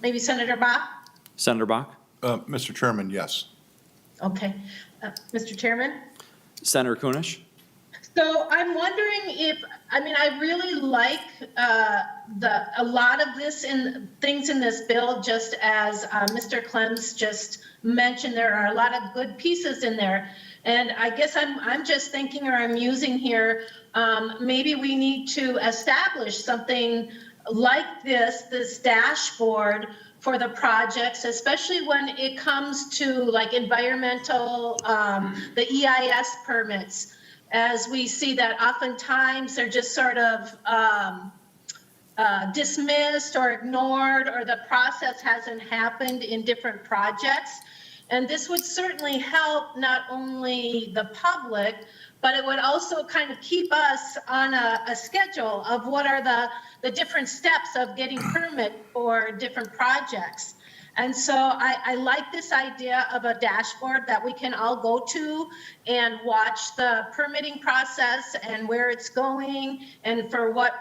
Maybe Senator Bach? Senator Bach? Mr. Chairman, yes. Okay. Mr. Chairman? Senator Kunish? So I'm wondering if, I mean, I really like a lot of this things in this bill, just as Mr. Clems just mentioned, there are a lot of good pieces in there. And I guess I'm just thinking, or I'm using here, maybe we need to establish something like this dashboard for the projects, especially when it comes to like environmental, the EIS permits. As we see that oftentimes they're just sort of dismissed or ignored, or the process hasn't happened in different projects. And this would certainly help not only the public, but it would also kind of keep us on a schedule of what are the different steps of getting permit for different projects. And so I like this idea of a dashboard that we can all go to and watch the permitting process and where it's going and for what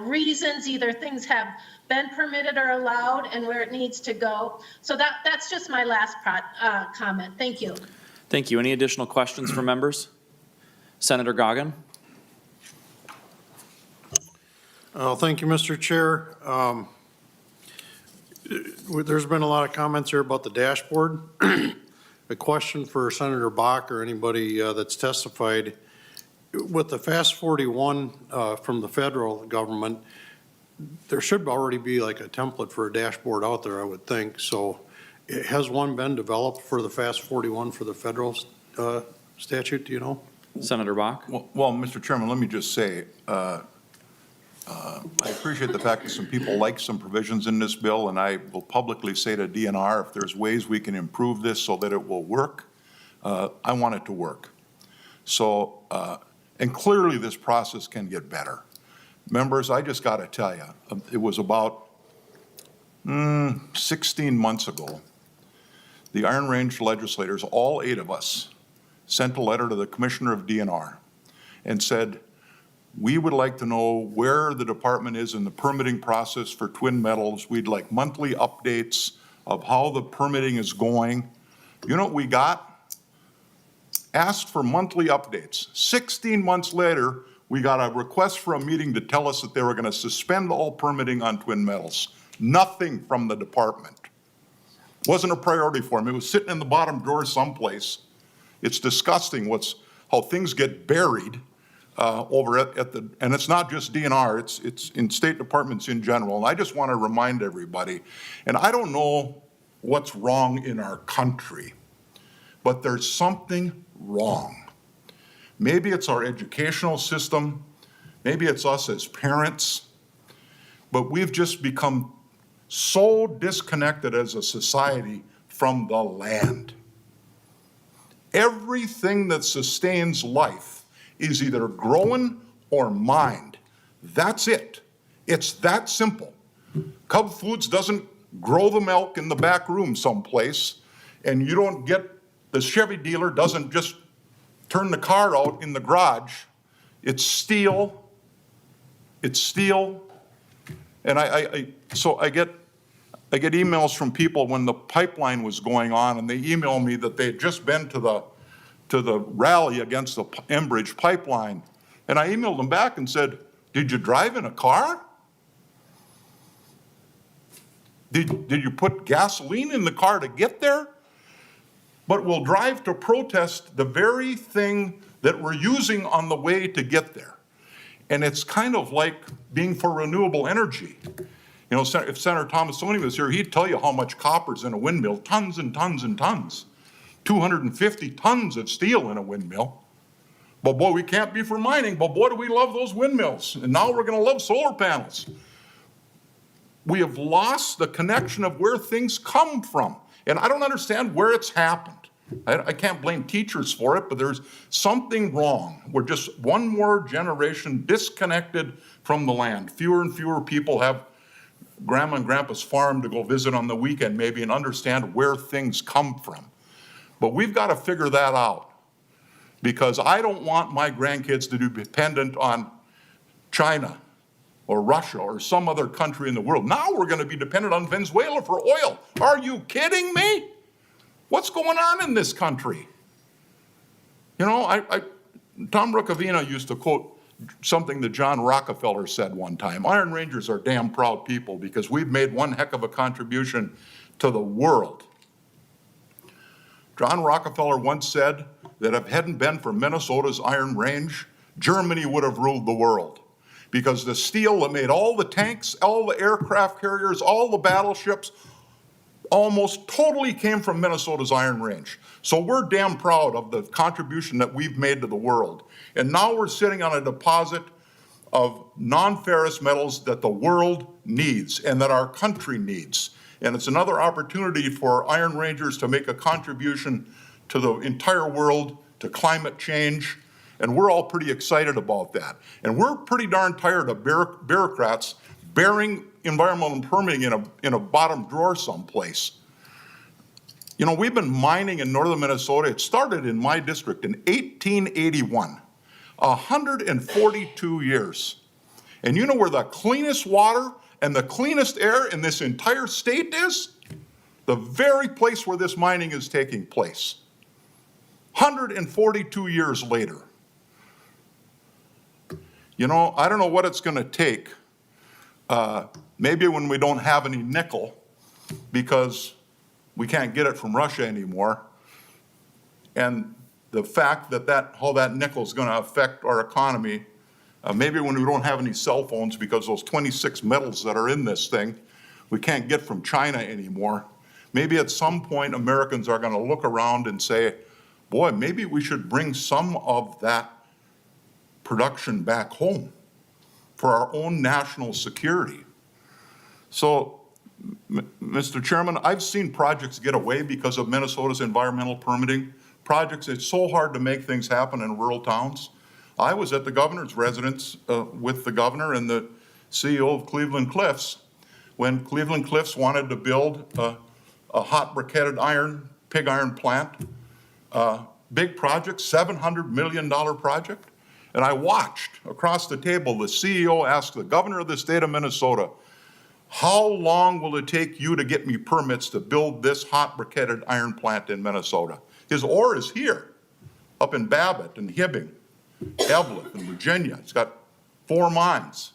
reasons either things have been permitted or allowed and where it needs to go. So that's just my last comment. Thank you. Thank you. Any additional questions from members? Senator Goggin? Thank you, Mr. Chair. There's been a lot of comments here about the dashboard. A question for Senator Bach or anybody that's testified. With the FAST 41 from the federal government, there should already be like a template for a dashboard out there, I would think. So has one been developed for the FAST 41 for the federal statute, do you know? Senator Bach? Well, Mr. Chairman, let me just say, I appreciate the fact that some people like some provisions in this bill, and I will publicly say to DNR, if there's ways we can improve this so that it will work, I want it to work. So, and clearly this process can get better. Members, I just got to tell you, it was about 16 months ago, the Iron Range legislators, all 8 of us, sent a letter to the commissioner of DNR and said, we would like to know where the department is in the permitting process for twin metals. We'd like monthly updates of how the permitting is going. You know what we got? Asked for monthly updates. 16 months later, we got a request for a meeting to tell us that they were going to suspend all permitting on twin metals. Nothing from the department. Wasn't a priority for them. It was sitting in the bottom drawer someplace. It's disgusting how things get buried over at the, and it's not just DNR, it's in state departments in general. And I just want to remind everybody, and I don't know what's wrong in our country, but there's something wrong. Maybe it's our educational system, maybe it's us as parents, but we've just become so disconnected as a society from the land. Everything that sustains life is either growing or mined. That's it. It's that simple. Cub Foods doesn't grow the milk in the back room someplace, and you don't get, the Chevy dealer doesn't just turn the car out in the garage. It's steel. It's steel. And so I get emails from people when the pipeline was going on, and they email me that they had just been to the rally against the Enbridge pipeline. And I emailed them back and said, did you drive in a car? Did you put gasoline in the car to get there? But we'll drive to protest the very thing that we're using on the way to get there. And it's kind of like being for renewable energy. You know, if Senator Tomassoni was here, he'd tell you how much copper's in a windmill, tons and tons and tons. 250 tons of steel in a windmill. But boy, we can't be for mining, but boy, do we love those windmills. And now we're gonna love solar panels. We have lost the connection of where things come from. And I don't understand where it's happened. I can't blame teachers for it, but there's something wrong. We're just one more generation disconnected from the land. Fewer and fewer people have grandma and grandpa's farm to go visit on the weekend maybe and understand where things come from. But we've got to figure that out, because I don't want my grandkids to be dependent on China or Russia or some other country in the world. Now we're going to be dependent on Venezuela for oil. Are you kidding me? What's going on in this country? You know, Tom Rukavina used to quote something that John Rockefeller said one time. Iron Rangers are damn proud people because we've made one heck of a contribution to the world. John Rockefeller once said that if it hadn't been for Minnesota's Iron Range, Germany would have ruled the world. Because the steel that made all the tanks, all the aircraft carriers, all the battleships, almost totally came from Minnesota's Iron Range. So we're damn proud of the contribution that we've made to the world. And now we're sitting on a deposit of non-ferrous metals that the world needs and that our country needs. And it's another opportunity for Iron Rangers to make a contribution to the entire world, to climate change, and we're all pretty excited about that. And we're pretty darn tired of bureaucrats burying environmental permitting in a bottom drawer someplace. You know, we've been mining in northern Minnesota. It started in my district in 1881, 142 years. And you know where the cleanest water and the cleanest air in this entire state is? The very place where this mining is taking place. 142 years later. You know, I don't know what it's going to take. Maybe when we don't have any nickel because we can't get it from Russia anymore. And the fact that how that nickel is going to affect our economy. Maybe when we don't have any cell phones because those 26 metals that are in this thing, we can't get from China anymore. Maybe at some point Americans are going to look around and say, boy, maybe we should bring some of that production back home for our own national security. So, Mr. Chairman, I've seen projects get away because of Minnesota's environmental permitting. Projects, it's so hard to make things happen in rural towns. I was at the governor's residence with the governor and the CEO of Cleveland Cliffs when Cleveland Cliffs wanted to build a hot briquetted iron, pig iron plant, big project, $700 million project. And I watched across the table, the CEO ask the governor of the state of Minnesota, how long will it take you to get me permits to build this hot briquetted iron plant in Minnesota? His ore is here, up in Babbitt and Hibbing, Evelyn and Virginia. It's got 4 mines.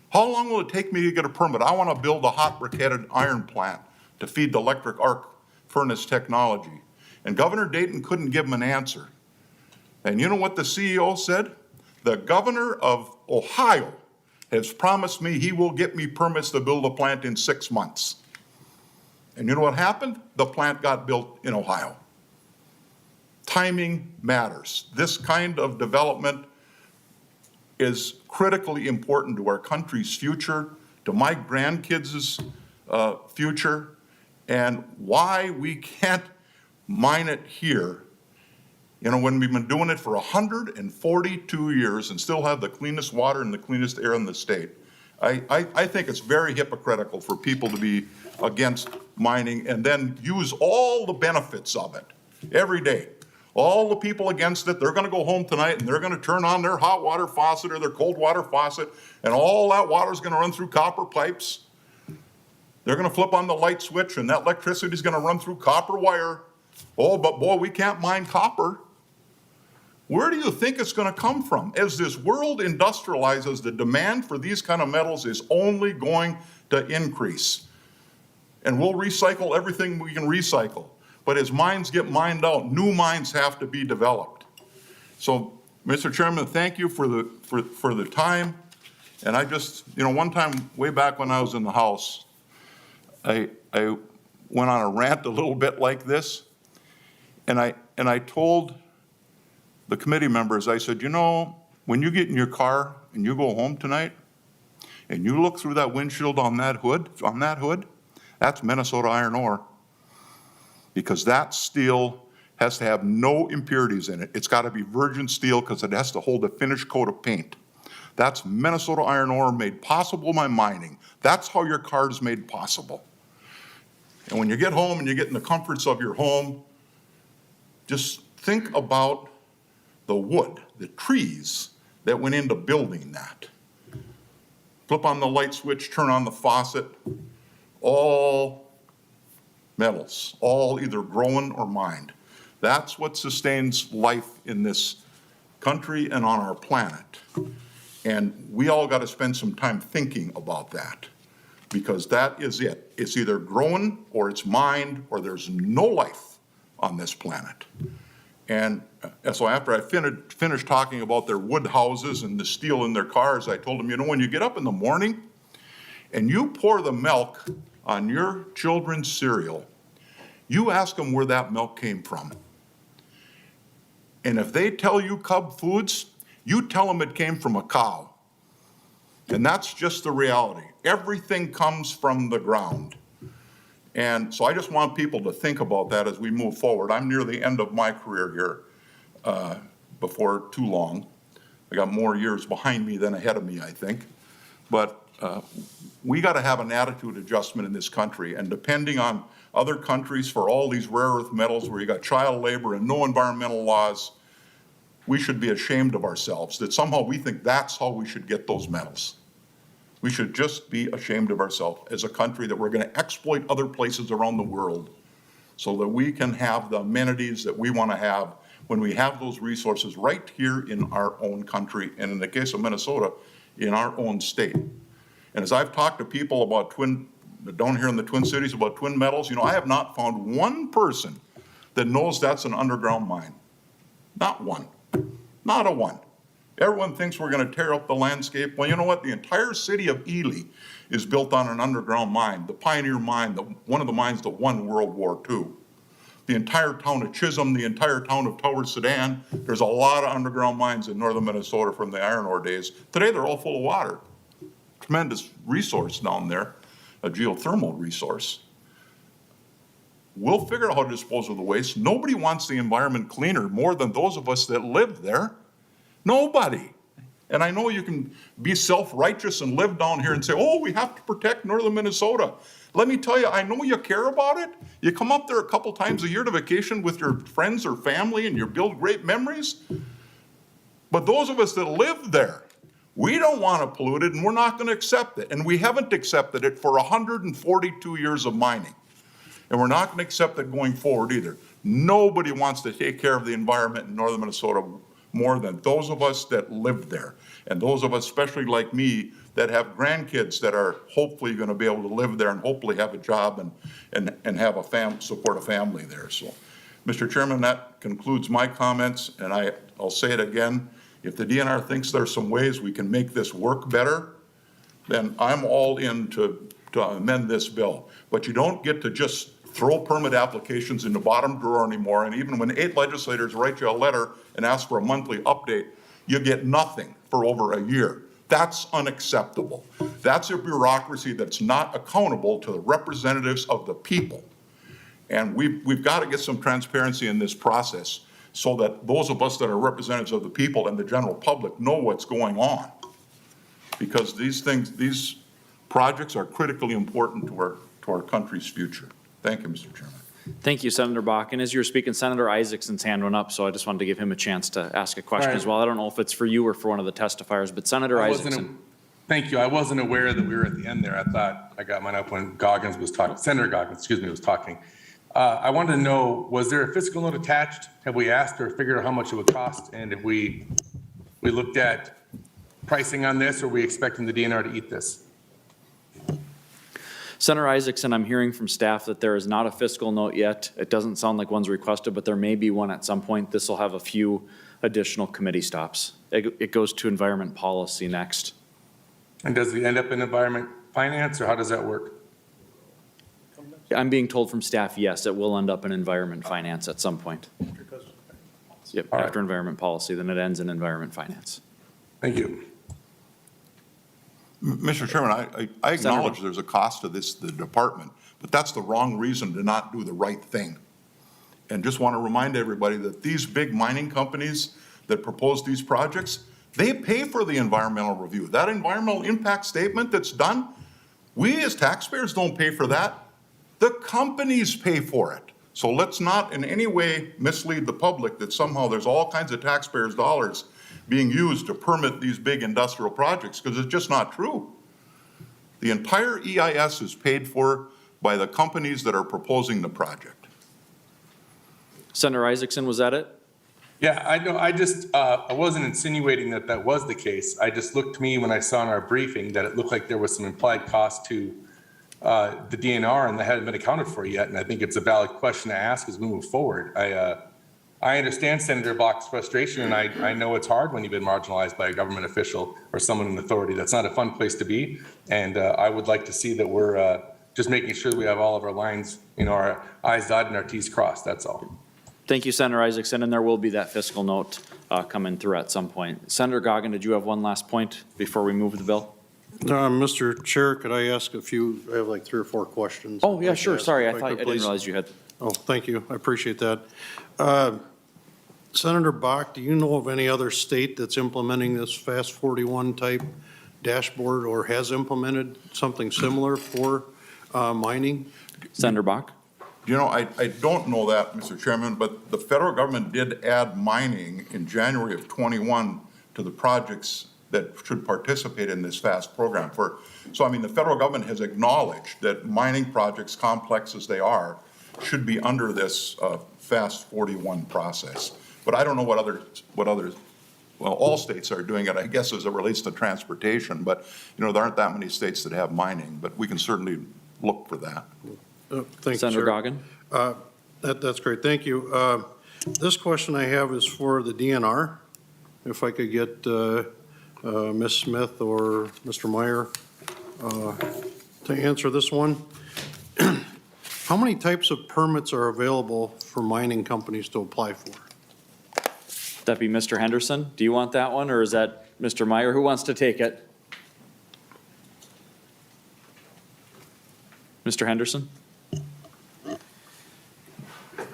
How long will it take me to get a permit? I want to build a hot briquetted iron plant to feed the electric arc furnace technology. And Governor Dayton couldn't give him an answer. And you know what the CEO said? The governor of Ohio has promised me he will get me permits to build a plant in 6 months. And you know what happened? The plant got built in Ohio. Timing matters. This kind of development is critically important to our country's future, to my grandkids' future, and why we can't mine it here. You know, when we've been doing it for 142 years and still have the cleanest water and the cleanest air in the state, I think it's very hypocritical for people to be against mining and then use all the benefits of it every day. All the people against it, they're gonna go home tonight and they're gonna turn on their hot water faucet or their cold water faucet, and all that water's gonna run through copper pipes. They're gonna flip on the light switch and that electricity's gonna run through copper wire. Oh, but boy, we can't mine copper. Where do you think it's gonna come from? As this world industrializes, the demand for these kind of metals is only going to increase. And we'll recycle everything we can recycle. But as mines get mined out, new mines have to be developed. So, Mr. Chairman, thank you for the time. And I just, one time way back when I was in the House, I went on a rant a little bit like this, and I told the committee members, I said, when you get in your car and you go home tonight, and you look through that windshield on that hood, that's Minnesota iron ore. Because that steel has to have no impurities in it. It's got to be virgin steel because it has to hold a finished coat of paint. That's Minnesota iron ore made possible by mining. That's how your car is made possible. And when you get home and you get in the comforts of your home, just think about the wood, the trees that went into building that. Flip on the light switch, turn on the faucet, all metals, all either grown or mined. That's what sustains life in this country and on our planet. And we all got to spend some time thinking about that, because that is it. It's either grown or it's mined or there's no life on this planet. And so after I finished talking about their wood houses and the steel in their cars, I told them, when you get up in the morning and you pour the milk on your children's cereal, you ask them where that milk came from. And if they tell you Cub Foods, you tell them it came from a cow. And that's just the reality. Everything comes from the ground. And so I just want people to think about that as we move forward. I'm near the end of my career here before too long. I got more years behind me than ahead of me, I think. But we got to have an attitude adjustment in this country, and depending on other countries for all these rare earth metals where you got child labor and no environmental laws, we should be ashamed of ourselves that somehow we think that's how we should get those metals. We should just be ashamed of ourselves as a country that we're going to exploit other places around the world so that we can have the amenities that we want to have when we have those resources right here in our own country, and in the case of Minnesota, in our own state. And as I've talked to people about down here in the Twin Cities about twin metals, I have not found one person that knows that's an underground mine. Not one. Not a one. Everyone thinks we're going to tear up the landscape. Well, you know what? The entire city of Ely is built on an underground mine, the Pioneer Mine, one of the mines that won World War II. The entire town of Chisholm, the entire town of Tower Sedan, there's a lot of underground mines in northern Minnesota from the iron ore days. Today, they're all full of water. Tremendous resource down there, a geothermal resource. We'll figure out how to dispose of the waste. Nobody wants the environment cleaner more than those of us that live there. Nobody. And I know you can be self-righteous and live down here and say, oh, we have to protect northern Minnesota. Let me tell you, I know you care about it. You come up there a couple times a year to vacation with your friends or family and you build great memories. But those of us that live there, we don't want to pollute it and we're not going to accept it. And we haven't accepted it for 142 years of mining. And we're not going to accept it going forward either. Nobody wants to take care of the environment in northern Minnesota more than those of us that live there. And those of us, especially like me, that have grandkids that are hopefully going to be able to live there and hopefully have a job and have a support a family there. So, Mr. Chairman, that concludes my comments, and I'll say it again. If the DNR thinks there's some ways we can make this work better, then I'm all in to amend this bill. But you don't get to just throw permit applications in the bottom drawer anymore. And even when 8 legislators write you a letter and ask for a monthly update, you get nothing for over a year. That's unacceptable. That's a bureaucracy that's not accountable to the representatives of the people. And we've got to get some transparency in this process so that those of us that are representatives of the people and the general public know what's going on. because these projects are critically important to our country's future. Thank you, Mr. Chairman. Thank you, Senator Bach. And as you were speaking, Senator Isaacson's hand went up, so I just wanted to give him a chance to ask a question All right. as well. I don't know if it's for you or for one of the testifiers, but Senator Isaacson. Thank you. I wasn't aware that we were at the end there. I thought I got mine up when Goggins was talking, Senator Goggins, excuse me, was talking. I wanted to know, was there a fiscal note attached? Have we asked or figured out how much it would cost? And if we looked at pricing on this, or are we expecting the DNR to eat this? Senator Isaacson, I'm hearing from staff that there is not a fiscal note yet. It doesn't sound like one's requested, but there may be one at some point. This will have a few additional committee stops. It goes to environment policy next. And does it end up in environment finance, or how does that work? I'm being told from staff, yes, it will end up in environment finance at some point. Yep, All right. after environment policy, then it ends in environment finance. Thank you. Mr. Chairman, I acknowledge there's a cost to this, the department, but that's the wrong reason to not do the right thing. And just want to remind everybody that these big mining companies that propose these projects, they pay for the environmental review. That environmental impact statement that's done, we as taxpayers don't pay for that. The companies pay for it. So let's not in any way mislead the public that somehow there's all kinds of taxpayers' dollars being used to permit these big industrial projects, because it's just not true. The entire EIS is paid for by the companies that are proposing the project. Senator Isaacson, was that it? Yeah, I know. I just, I wasn't insinuating that that was the case. I just looked to me when I saw in our briefing that it looked like there was some implied cost to the DNR, and that hadn't been accounted for yet. And I think it's a valid question to ask as we move forward. I understand Senator Bach's frustration, and I know it's hard when you've been marginalized by a government official or someone in authority. That's not a fun place to be. And I would like to see that we're just making sure that we have all of our lines, our I's dotted and our T's crossed. That's all. Thank you, Senator Isaacson, and there will be that fiscal note coming through at some point. Senator Goggin, did you have one last point before we move the bill? Mr. Chair, could I ask I have like 3 or 4 questions. Oh, yeah, sure. Sorry, I If thought I could, didn't please. realize you had. Oh, thank you. I appreciate that. Senator Bach, do you know of any other state that's implementing this Fast 41 type dashboard or has implemented something similar for mining? Senator Bach? I don't know that, Mr. Chairman, but the federal government did add mining in January of 21 to the projects that should participate in this FAST program. So the federal government has acknowledged that mining projects, complex as they are, should be under this FAST 41 process. But I don't know what others, all states are doing it, I guess, as it relates to transportation. But, there aren't that many states that have mining, but we can certainly look for that. Thank you, Senator sir. Goggin? That's great. Thank you. This question I have is for the DNR. If I could get Ms. Smith or Mr. Meyer to answer this one. How many types of permits are available for mining companies to apply for? That be Mr. Henderson? Do you want that one, or is that Mr. Meyer? Who wants to take it? Mr. Henderson?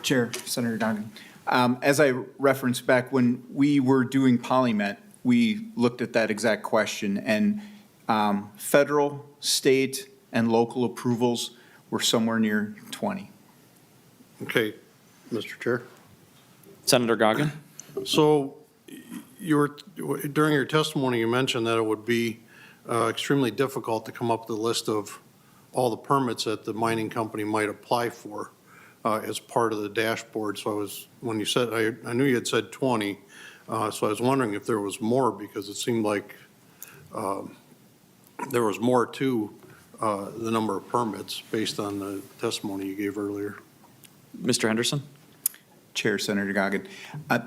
Chair, Senator Goggin. As I referenced back when we were doing PolyMet, we looked at that exact question, and federal, state, and local approvals were somewhere near 20. Okay, Mr. Chair. Senator Goggin? So during your testimony, you mentioned that it would be extremely difficult to come up with a list of all the permits that the mining company might apply for as part of the dashboard. So when you said, I knew you had said 20, so I was wondering if there was more, because it seemed like there was more to the number of permits based on the testimony you gave earlier. Mr. Henderson? Chair, Senator Goggin.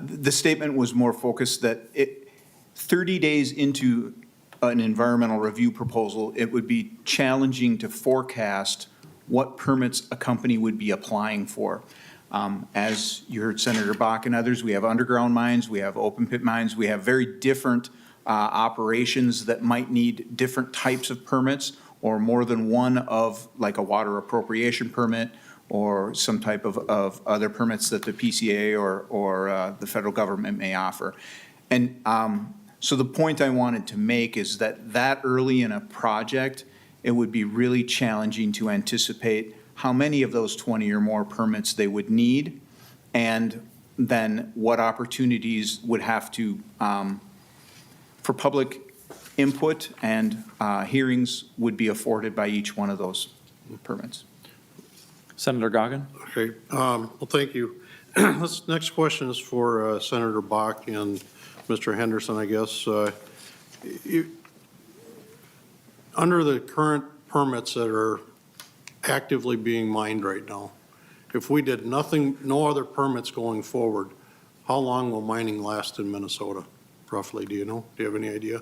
The statement was more focused that 30 days into an environmental review proposal, it would be challenging to forecast what permits a company would be applying for. As you heard Senator Bach and others, we have underground mines, we have open pit mines, we have very different operations that might need different types of permits, or more than one of, like a water appropriation permit, or some type of other permits that the PCA or the federal government may offer. And So the point I wanted to make is that early in a project, it would be really challenging to anticipate how many of those 20 or more permits they would need, and then what opportunities would have to, for public input and hearings would be afforded by each one of those permits. Senator Goggin? Okay, well, thank you. This next question is for Senator Bach and Mr. Henderson, I guess. Under the current permits that are actively being mined right now, if we did nothing, no other permits going forward, how long will mining last in Minnesota, roughly? Do you know? Do you have any idea?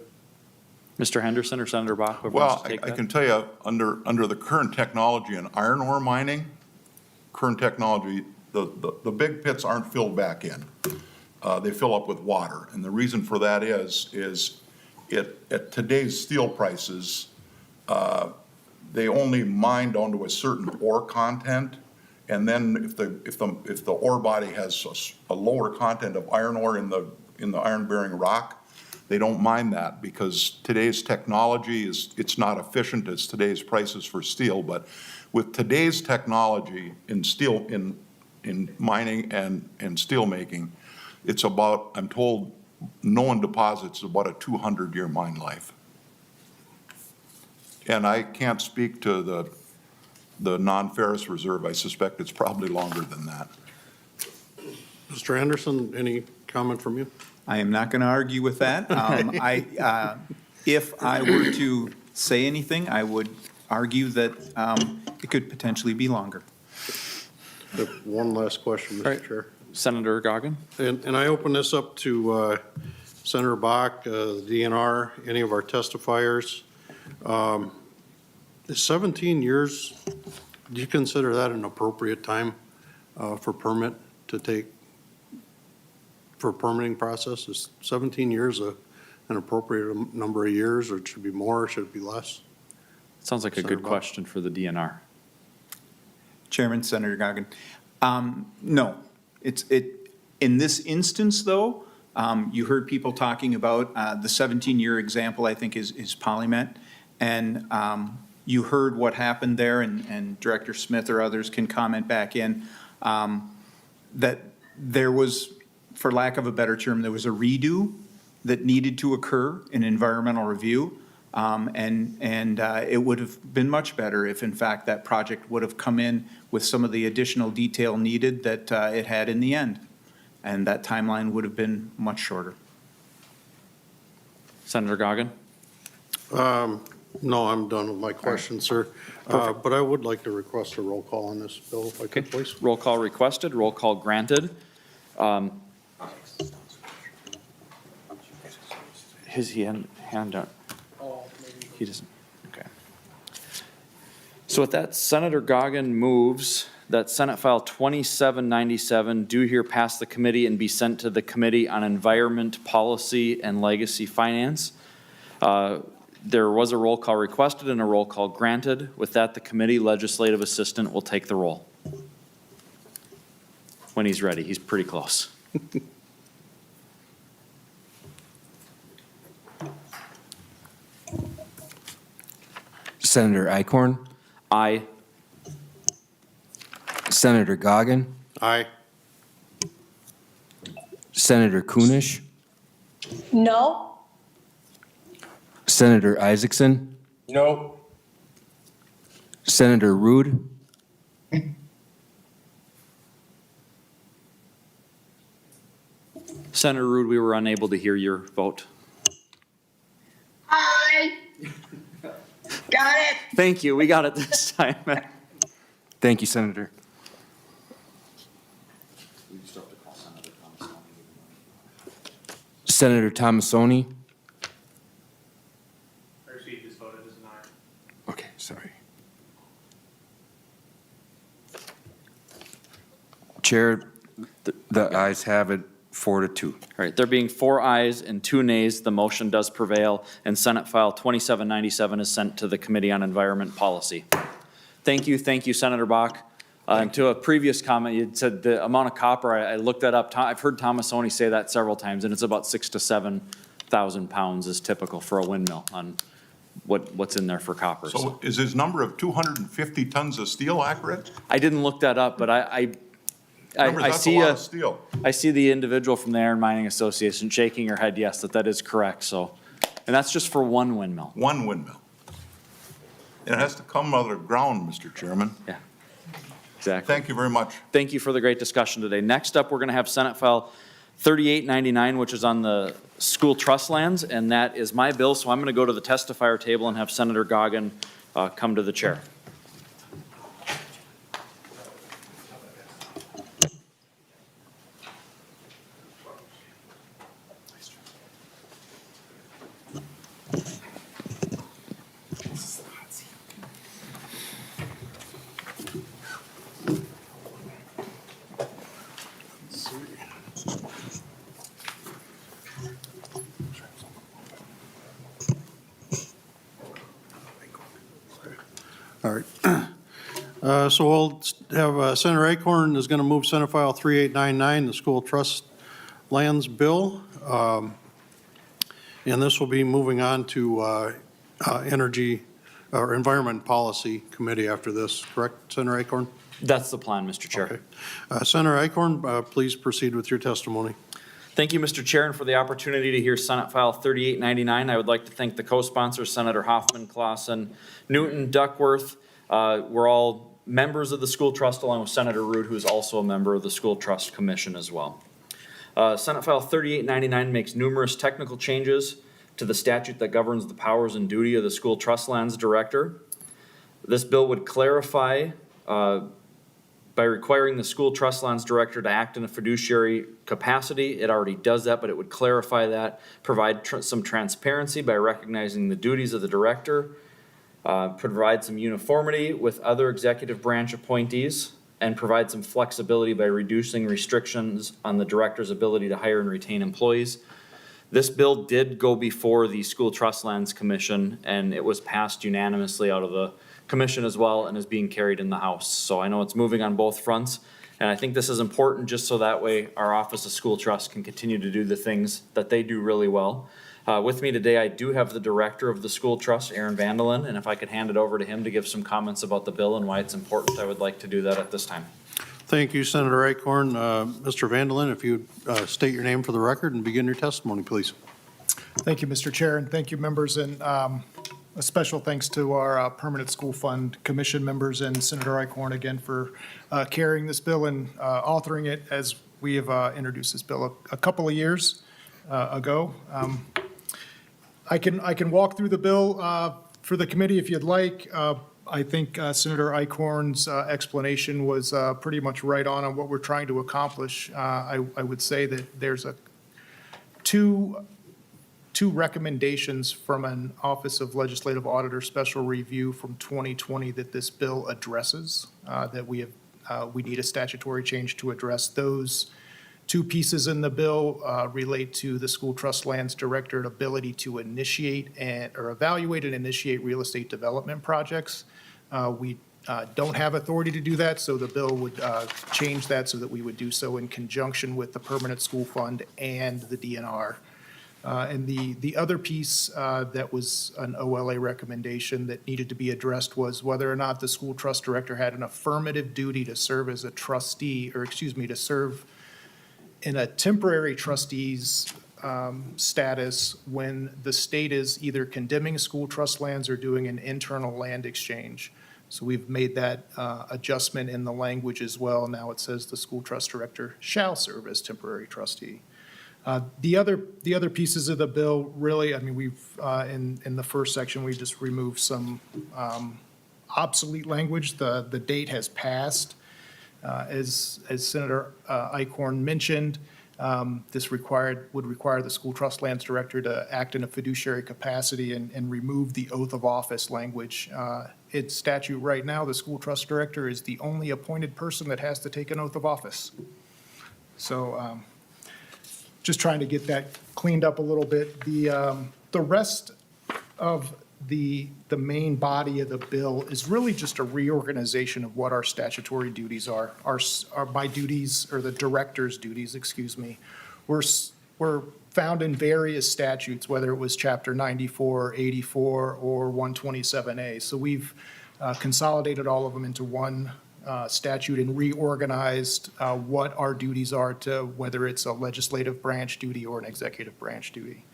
Mr. Henderson or Senator Bach? Whoever wants Well, to take I that. can tell you, under the current technology in iron ore mining, current technology, the big pits aren't filled back in. They fill up with water. And the reason for that is at today's steel prices, they only mine down to a certain ore content. And then if the ore body has a lower content of iron ore in the iron-bearing rock, they don't mine that because today's technology it's not efficient as today's prices for steel. But with today's technology in steel, in mining and steel making, it's about, I'm told, known deposits about a 200-year mine life. And I can't speak to the non-ferrous reserve. I suspect it's probably longer than that. Mr. Henderson, any comment from you? I am not going to argue with that. If I were to say anything, I would argue that it could potentially be longer. One last question, Mr. Right. Chair. Senator Goggin? And I open this up to Senator Bach, the DNR, any of our testifiers. Is 17 years, do you consider that an appropriate time for permit to take, for permitting process? Is 17 years an appropriate number of years, or it should be more, should it be less? Sounds like a Senator good Bach? question for the DNR. Chairman, Senator Goggin. No, in this instance, though, you heard people talking about the 17-year example, I think, is Polymet. And you heard what happened there, and Director Smith or others can comment back in, that there was, for lack of a better term, there was a redo that needed to occur in environmental review. And it would have been much better if, in fact, that project would have come in with some of the additional detail needed that it had in the end. And that timeline would have been much shorter. Senator Goggin? No, I'm done with my questions, sir. But I would like to request a roll call on this bill, if I could, please. Roll call requested, roll call granted. His hand up. He doesn't, okay. So with that, Senator Goggin moves that Senate File 2797 do here pass the committee and be sent to the Committee on Environment, Policy, and Legacy Finance. There was a roll call requested and a roll call granted. With that, the committee legislative assistant will take the roll. When he's ready, he's pretty close. Senator Eichorn, Aye. Senator Goggin, Aye. Senator Kunish, No. Senator Isaacson, No. Senator Rude, Senator Rude, we were unable to hear your vote. Aye. Got it. Thank you, we got it this time. thank you, Senator. Senator Tomassoni. Okay, sorry. Chair, the ayes have it, 4-2. All right, there being 4 ayes and 2 nays, the motion does prevail, and Senate File 2797 is sent to the Committee on Environment Policy. Thank you, Senator Bach. And to a previous comment, you said the amount of copper, I looked that up. I've heard Tomassoni say that several times, and it's about 6 to 7 thousand pounds is typical for a windmill on what's in there for copper. So is his number of 250 tons of steel accurate? I didn't look that up, but I Remember, that's a see lot of steel. I see the individual from the Iron Mining Association shaking her head, yes, that is correct, so. And that's just for one windmill. One windmill. It has to come out of the ground, Mr. Chairman. Yeah, exactly. Thank you very much. Thank you for the great discussion today. Next up, we're going to have Senate File 3899, which is on the school trust lands, and that is my bill, so I'm going to go to the testifier table and have Senator Goggin come to the chair. All right. So we'll have Senator Eichorn is going to move Senate File 3899, the School Trust Lands Bill. And this will be moving on to Energy or Environment Policy Committee after this, correct, Senator Eichorn? That's the plan, Mr. Chair. Okay. Senator Eichorn, please proceed with your testimony. Thank you, Mr. Chair, and for the opportunity to hear Senate File 3899. I would like to thank the co-sponsors, Senator Hoffman, Clausen, Newton, Duckworth. We're all members of the School Trust, along with Senator Rude, who is also a member of the School Trust Commission as well. Senate File 3899 makes numerous technical changes to the statute that governs the powers and duty of the School Trust Lands Director. This bill would clarify by requiring the School Trust Lands Director to act in a fiduciary capacity. It already does that, but it would clarify that, provide some transparency by recognizing the duties of the Director, provide some uniformity with other executive branch appointees, and provide some flexibility by reducing restrictions on the Director's ability to hire and retain employees. This bill did go before the School Trust Lands Commission, and it was passed unanimously out of the Commission as well and is being carried in the House. So I know it's moving on both fronts, and I think this is important just so that way our Office of School Trust can continue to do the things that they do really well. With me today, I do have the Director of the School Trust, Aaron Vandelin, and if I could hand it over to him to give some comments about the bill and why it's important, I would like to do that at this time. Thank you, Senator Eichorn. Mr. Vandelin, if you state your name for the record and begin your testimony, please. Thank you, Mr. Chair, and thank you, members, and a special thanks to our Permanent School Fund Commission members and Senator Eichorn again for carrying this bill and authoring it as we have introduced this bill a couple of years ago. I can walk through the bill for the committee if you'd like. I think Senator Eichorn's explanation was pretty much right on what we're trying to accomplish. I would say that there's two recommendations from an Office of Legislative Auditor Special Review from 2020 that this bill addresses, that we need a statutory change to address. Those two pieces in the bill relate to the School Trust Lands Director's ability to initiate or evaluate and initiate real estate development projects. We don't have authority to do that, so the bill would change that so that we would do so in conjunction with the Permanent School Fund and the DNR. And the other piece that was an OLA recommendation that needed to be addressed was whether or not the School Trust Director had an affirmative duty to serve as a trustee, or excuse me, to serve in a temporary trustee's status when the state is either condemning school trust lands or doing an internal land exchange. So we've made that adjustment in the language as well. Now it says the School Trust Director shall serve as temporary trustee. The other pieces of the bill, really, I mean, we've, in the first section, we just removed some obsolete language. The date has passed. As Senator Eichorn mentioned, this would require the School Trust Lands Director to act in a fiduciary capacity and remove the oath of office language. It's statute right now, the School Trust Director is the only appointed person that has to take an oath of office. So just trying to get that cleaned up a little bit. The rest of the main body of the bill is really just a reorganization of what our statutory duties are. My duties, or the director's duties, excuse me, we're were found in various statutes, whether it was Chapter 94, 84, or 127A. So we've consolidated all of them into one statute and reorganized what our duties are to whether it's a legislative branch duty or an executive branch duty.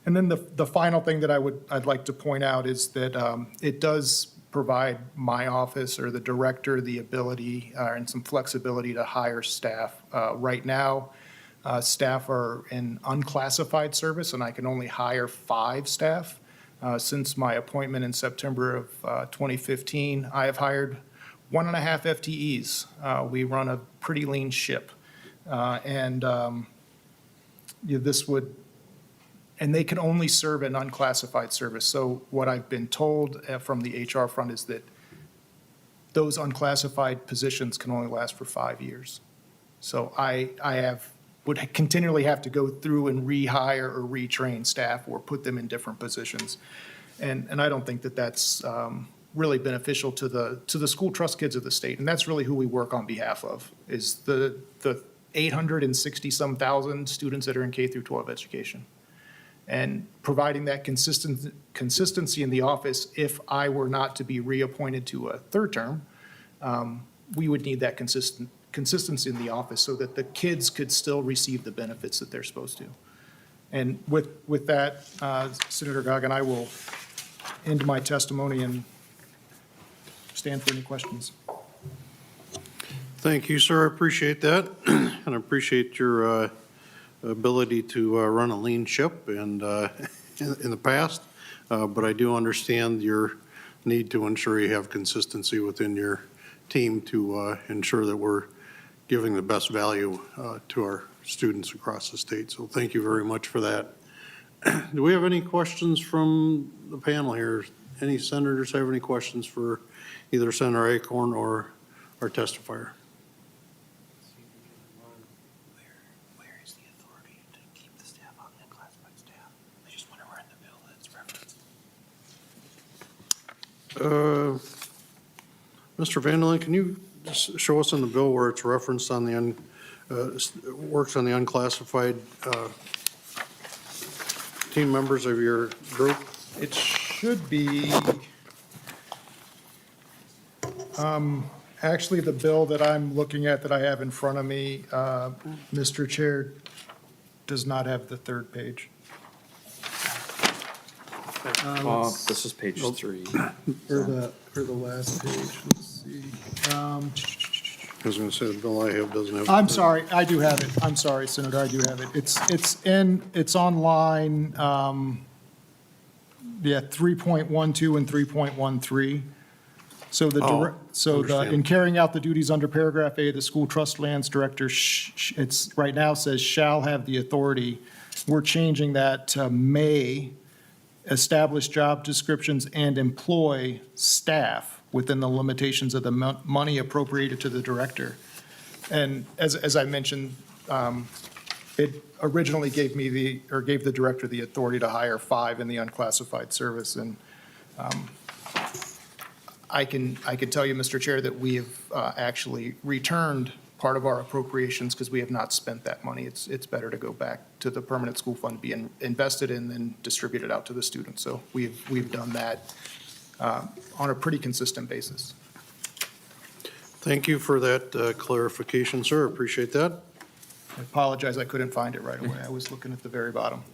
And then the final thing that I'd like to point out is that it does provide my office or the director the ability and some flexibility to hire staff. Right now, staff are in unclassified service, and I can only hire 5 staff. Since my appointment in September of 2015, I have hired 1.5 FTEs. We run a pretty lean ship. This would, and they can only serve in unclassified service. So what I've been told from the HR front is that those unclassified positions can only last for 5 years. So I would continually have to go through and rehire or retrain staff or put them in different positions. And I don't think that that's really beneficial to the school trust kids of the state. And that's really who we work on behalf of, is the 860-some thousand students that are in K through 12 education. And providing that consistency in the office, if I were not to be reappointed to a third term, we would need that consistency in the office so that the kids could still receive the benefits that they're supposed to. And with that, Senator Goggin, I will end my testimony and stand for any questions. Thank you, sir. I appreciate that. And I appreciate your ability to run a lean ship and in the past. But I do understand your need to ensure you have consistency within your team to ensure that we're giving the best value to our students across the state. So thank you very much for that. Do we have any questions from the panel here? Any senators have any questions for either Senator Eichorn or our testifier? Where is the authority to keep the staff on the classified staff? I just wonder where in the bill that's referenced. Mr. Vanderland, can you just show us in the bill where it's referenced on the works on the unclassified team members of your group? It should be, actually, the bill that I'm looking at that I have in front of me, Mr. Chair, does not have the third page. This is page 3. Or the last page, let's see. I was going to say the bill I have doesn't have. I'm sorry, I do have it. I'm sorry, Senator, I do have it. It's online, 3.12 and 3.13. So in carrying out the duties under paragraph A, the school trust lands director, it's right now says shall have the authority. We're changing that to may establish job descriptions and employ staff within the limitations of the money appropriated to the director. And as I mentioned, it originally gave the director the authority to hire 5 in the unclassified service. And I can tell you, Mr. Chair, that we have actually returned part of our appropriations because we have not spent that money. It's better to go back to the permanent school fund, be invested in, and distribute it out to the students. So we've done that on a pretty consistent basis. Thank you for that clarification, sir. Appreciate that. I apologize, I couldn't find it right away. I was looking at the very bottom.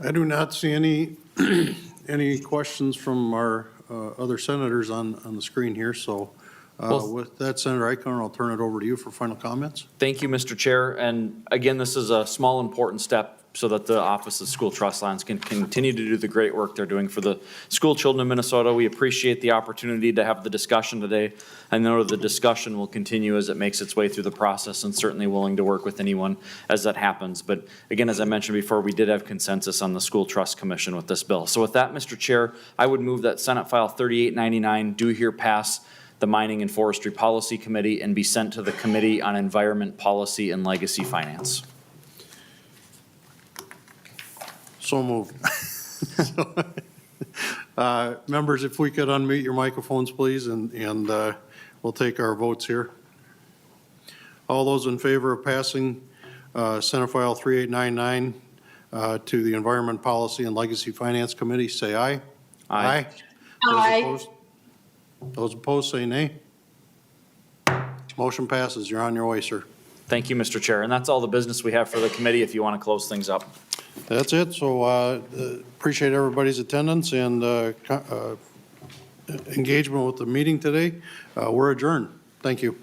I do not see any questions from our other senators on the screen here. So with that, Senator Eichorn, I'll turn it over to you for final comments. Thank you, Mr. Chair. And again, this is a small, important step so that the Office of School Trust Lands can continue to do the great work they're doing for the school children of Minnesota. We appreciate the opportunity to have the discussion today. I know the discussion will continue as it makes its way through the process, and certainly willing to work with anyone as that happens. But again, as I mentioned before, we did have consensus on the School Trust Commission with this bill. So with that, Mr. Chair, I would move that Senate File 3899 do here pass the Mining and Forestry Policy Committee and be sent to the Committee on Environment Policy and Legacy Finance. So moved. Members, if we could unmute your microphones, please, and we'll take our votes here. All those in favor of passing Senate File 3899 to the Environment Policy and Legacy Finance Committee, say aye. Aye. Aye. Those opposed, say nay. Motion passes. You're on your way, sir. Thank you, Mr. Chair. And that's all the business we have for the committee if you want to close things up. That's it. So appreciate everybody's attendance and engagement with the meeting today. We're adjourned. Thank you.